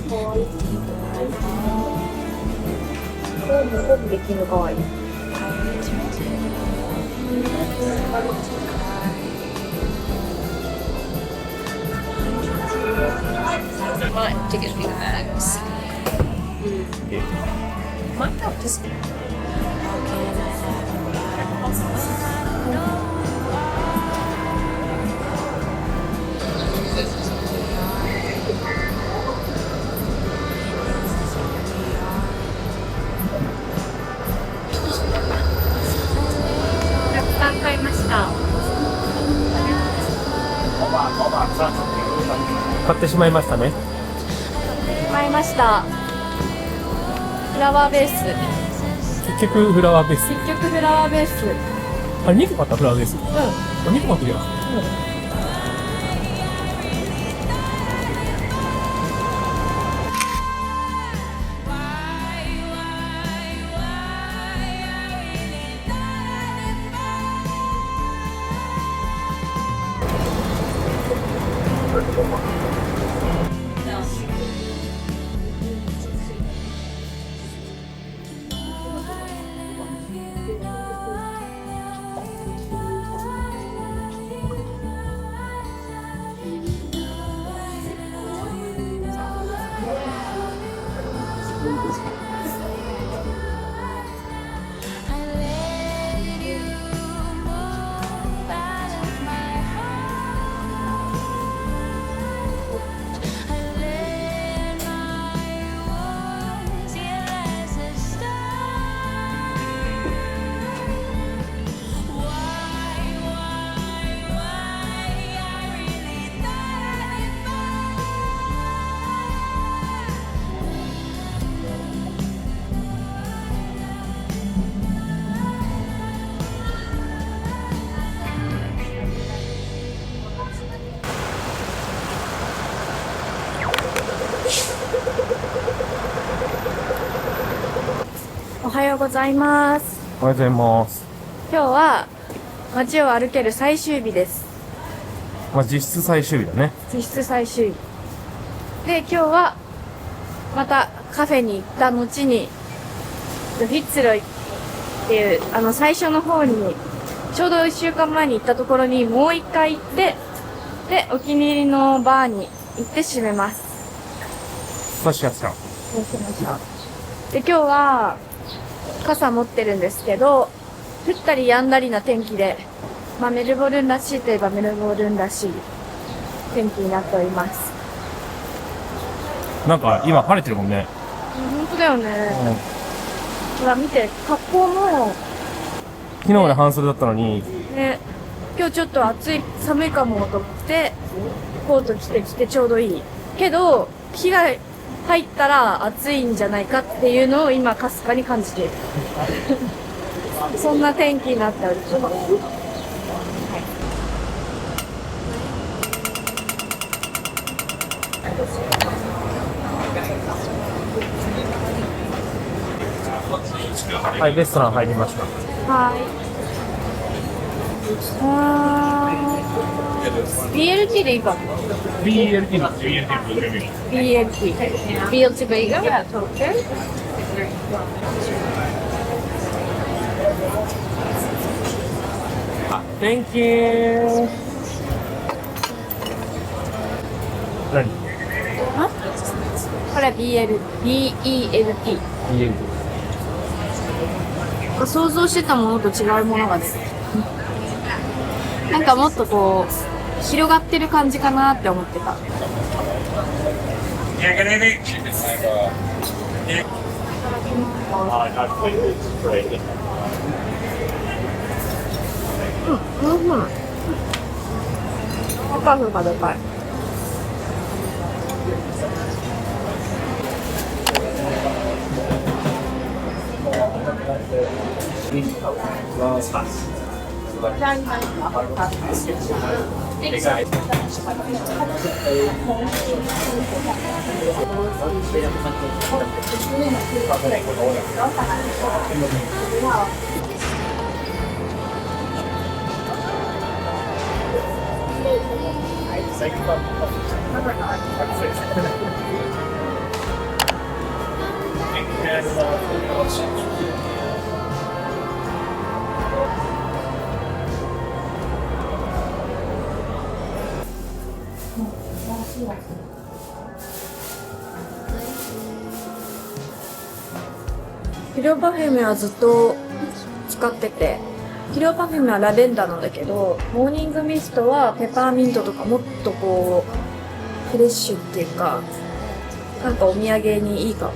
コーンできるの可愛い。Might to get big bags. Might have to. たくさん買いました。買ってしまいましたね。買いました。フラワーベース。結局フラワーベース。結局フラワーベース。あれ2個買ったフラワーベース。うあ、2個買ってるやん。おはようございます。おはようございます。今日は街を歩ける最終日です。まあ実質最終日だね。実質最終日。で、今日はまたカフェに行った後に、フィッツロイっていう最初の方にちょうど1週間前に行ったところにもう一回行って、で、お気に入りのバーに行って閉めます。確かに。そうしました。で、今日は傘持ってるんですけど、降ったり止んだりな天気で、まあメルボルンらしいといえばメルボルンらしい天気になっております。なんか今晴れてるもんね。本当だよね。ほら見て、格好も、昨日まで半袖だったのに。ね、今日ちょっと寒いかもと思って、コート着てきてちょうどいい。けど、日が入ったら暑いんじゃないかっていうのを今かすかに感じている。そんな天気になっております。はい、レストラン入りました。はい。BLT でいいかも。BLT の BLT がいいかも。Thank you. 何？これBELT。BLT。想像してたものと違うものが出る。なんかもっとこう広がってる感じかなって思ってた。パフがでかい。ピロパフュームはずっと使ってて、ピロパフュームはラベンダーなんだけど、モーニングミストはペパーミントとかもっとこうフレッシュっていうか、なんかお土産にいいかも。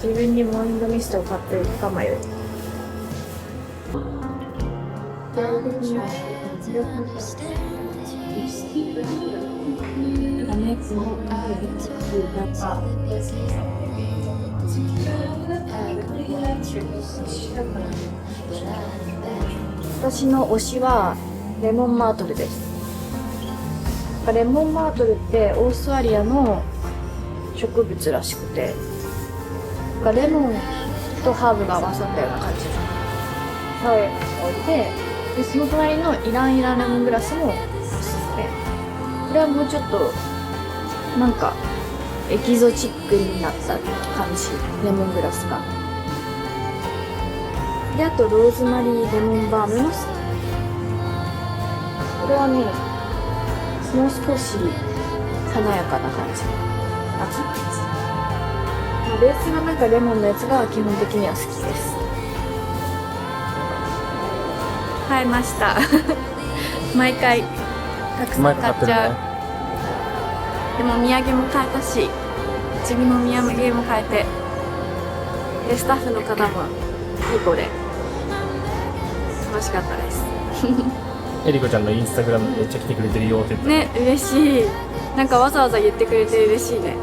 自分にモーニングミストを買ってかまよ。私の推しはレモンマートルです。レモンマートルってオーストラリアの植物らしくて、レモンとハーブが合わさったような感じ。爽やかな香りで、その隣のイランイランレモングラスもおすすめ。これはもうちょっとなんかエキゾチックになった感じ、レモングラスが。で、あとローズマリーレモンバームも好き。これはね、もう少し華やかな感じ。ベースがなんかレモンのやつが基本的には好きです。買いました毎回たくさん買っちゃう。でも土産も買えたし、自分の土産も買えて、でスタッフの方もいい子で楽しかったですエリコちゃんのインスタグラムめっちゃ来てくれてるよって言ってね、嬉しい。なんかわざわざ言ってくれて嬉しいね。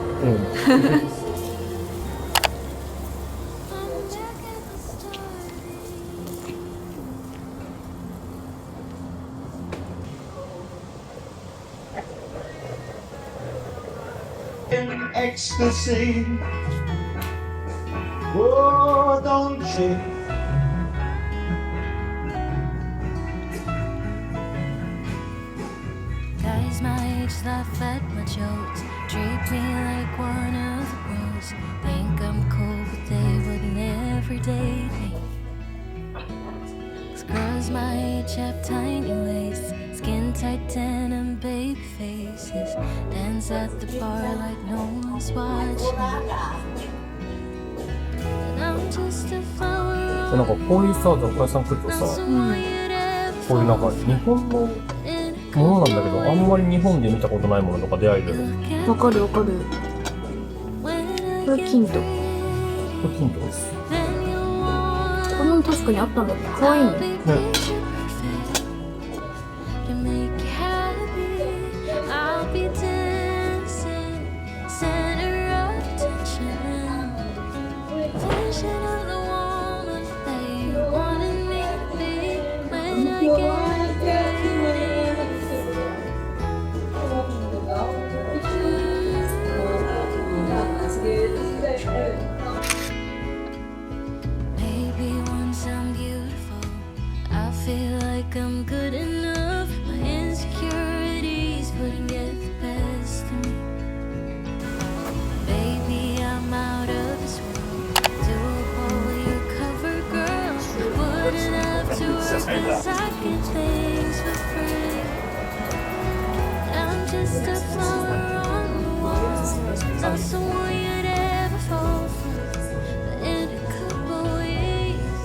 Ecstasy. Oh, don't you? Guys my age laugh at my jokes, treat me like one of the bros. Think I'm cool, but they would never date me. 'Cause girls my age have tiny waists, skin tight denim, baby faces. Dance at the bar like no one's watching. And I'm just a flower. なんかこういうさ、雑貨屋さん来るとさ、こういうなんか日本のものなんだけど、あんまり日本で見たことないものとか出会えるの。わかるわかる。これキント。これキントです。これも確かにあったんだけど、かわいいね。I'm good enough. My insecurities wouldn't get the best of me. Baby, I'm out of this world. Do all your cover girl. Wouldn't have to work 'cause I get things for free. I'm just a flower on the wall. Not someone you'd ever fall for. But in a couple years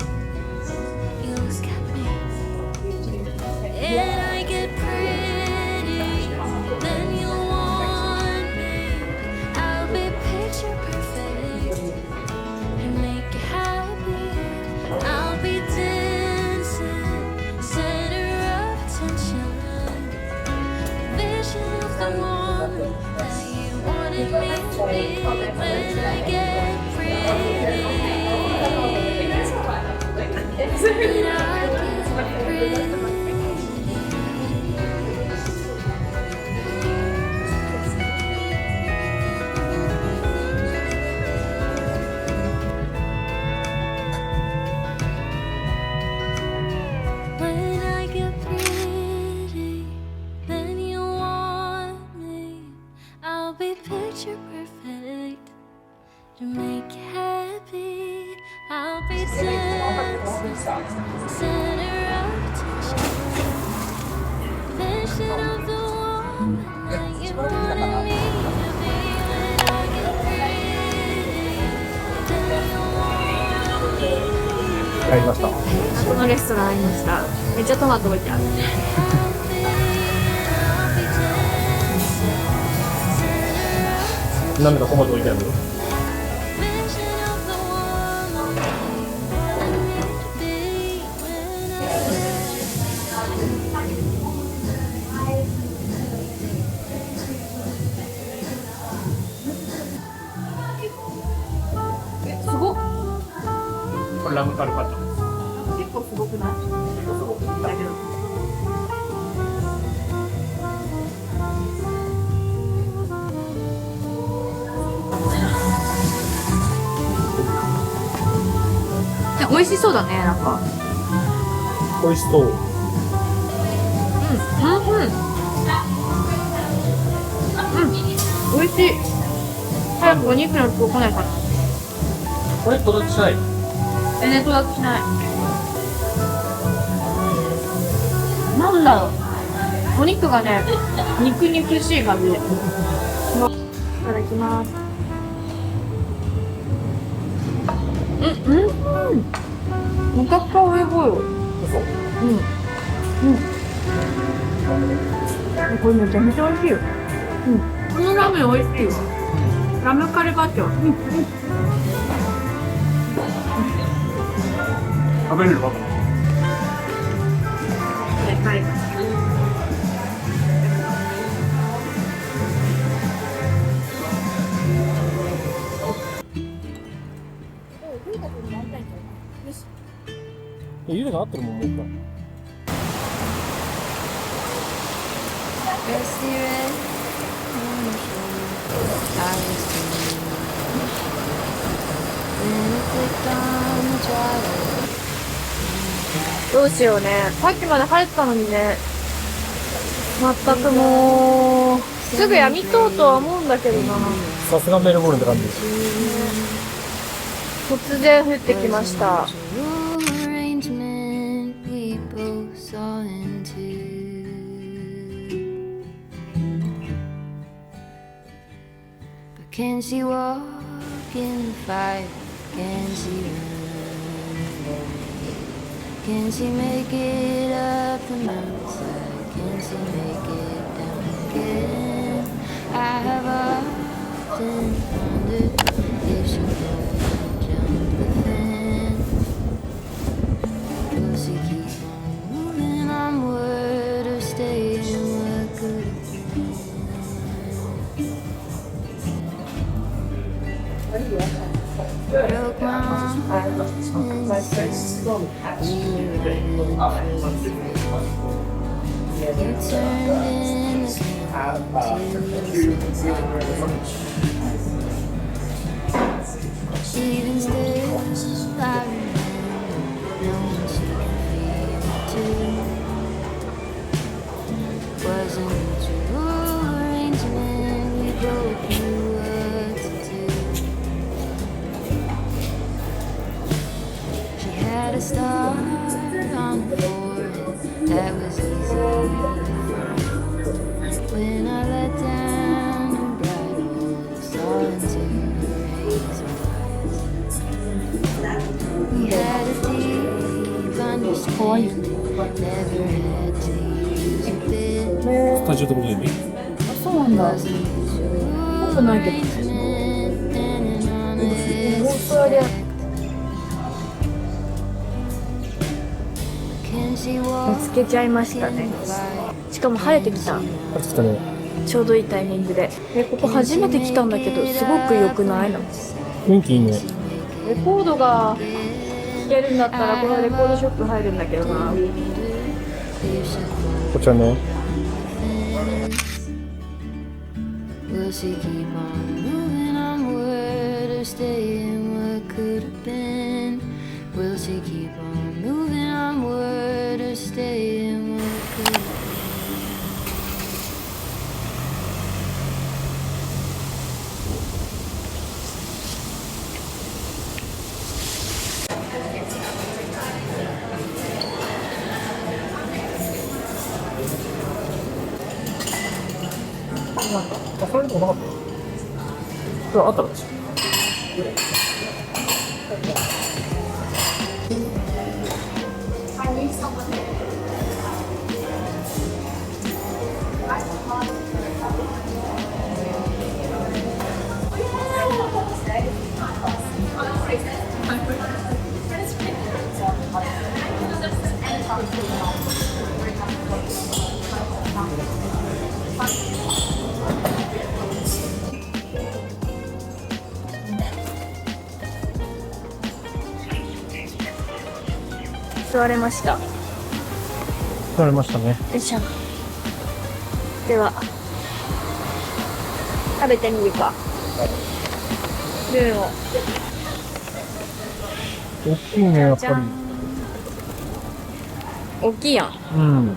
買いました。このレストランありました。めっちゃトマト置いてある。なんでかトマト置いてあるの？すごっ。これラムカルパッチョ。結構すごくない？だけど。美味しそうだね、なんか。美味しそう。美味しい。早くお肉のとこ来ないかな。これ届きしない。全然育ちしない。なんだろう。お肉がね、肉々しい感じ。いただきます。めちゃくちゃおいしいよ。これめちゃめちゃ美味しいよ。このラーメン美味しいわ。ラムカルパッチョ。食べれるかな。はい。ゆでが合ってるもん、もう一回。どうしようね。さっきまで晴れてたのにね。全くもう、すぐやみとうとは思うんだけどな。さすがメルボルンって感じです。突然降ってきました。Can she walk in the fire? Can she run? Can she make it up the mountainside? Can she make it down again? I have often wondered if she could jump within. Will she keep on moving onward or stay in what could have been? Broke my arm in the sun. You turned in the even still, I remember no one should feel too. Wasn't a true arrangement, we both knew what to do. She had a star on her forehead that was easy. When I let down her bright eyes, saw into her hazel eyes. We had a deep understanding, never had to use a bit. スタジオで見れる？そうなんだ。Wasn't a 多くないけど。 arrangement, and an オー honest ストラリア Can she 見 walk つけちゃいましたね。しかも晴れてきた。あ、来たね。ちょうどいいタイミングで。ここ初めて来たんだけど、すごく良くないの？雰囲気いいね。レコードが聴けるんだったら、このレコードショップ入るんだけどな。こちらね。Will she keep on moving onward or stay in what could have been? Will she keep on moving onward or stay in what could have been? あ、それでもなかった。それあったらしい。座れました。取れましたね。よいしょ。では食べてみるか。ルーを。大きいね、やっぱり。大きいやん。うん。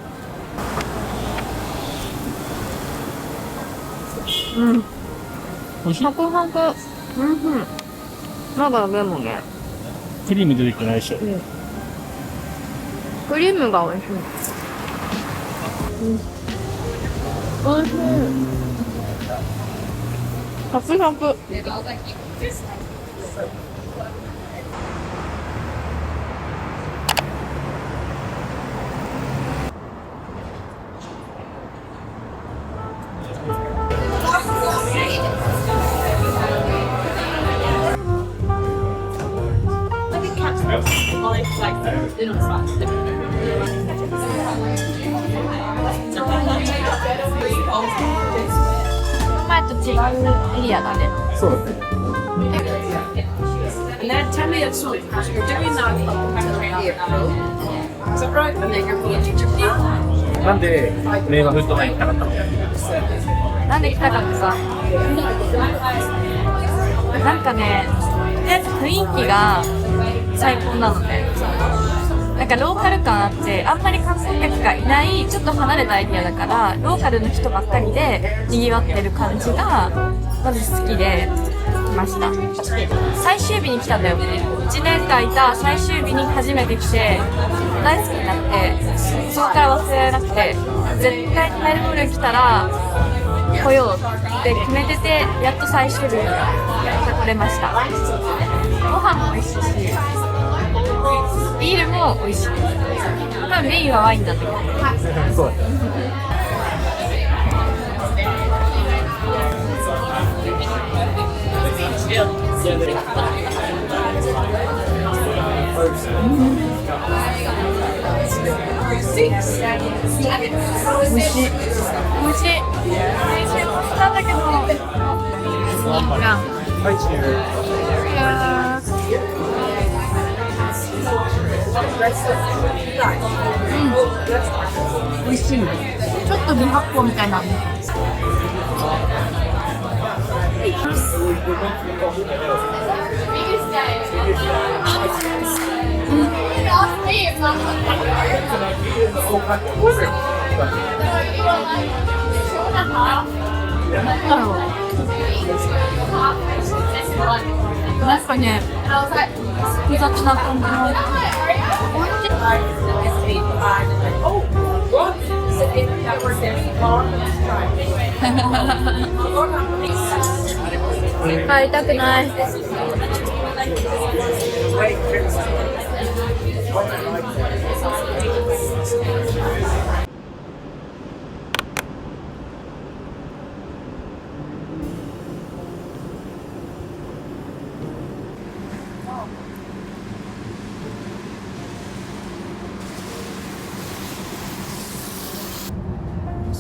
うん。美味しい。サクサク。うんうん。中でもね。クリーム出てきてないでしょ。うん。クリームが美味しい。うん。美味しい。サクサク。前と違うエリアだね。そうだね。And then tell me that's what you're doing now. Is that right? And then you're going to Turkey? なんで、令和フットナイン行きたかったの？なんで来たかってさ、なんかね、雰囲気が最高なのね。なんかローカル感あって、あんまり観光客がいないちょっと離れたエリアだから、ローカルの人ばっかりで賑わってる感じがまず好きで来ました。最終日に来たんだよね。1年間いた最終日に初めて来て大好きになって、そこから忘れられなくて、絶対にメルボルン来たら来ようって決めてて、やっと最終日に来れました。ご飯も美味しいし、ビールも美味しい。多分メインはワインだったけど。そうだね。美味しい。美味しい。美味しいものなんだけど。はい、チーズ。美味しい。ちょっと微発泡みたいな。なんかね、複雑な感じの。帰りたくない。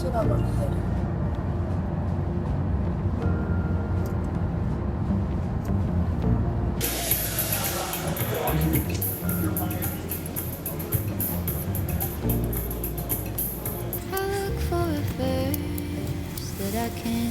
空が見える。I look for a verse that I can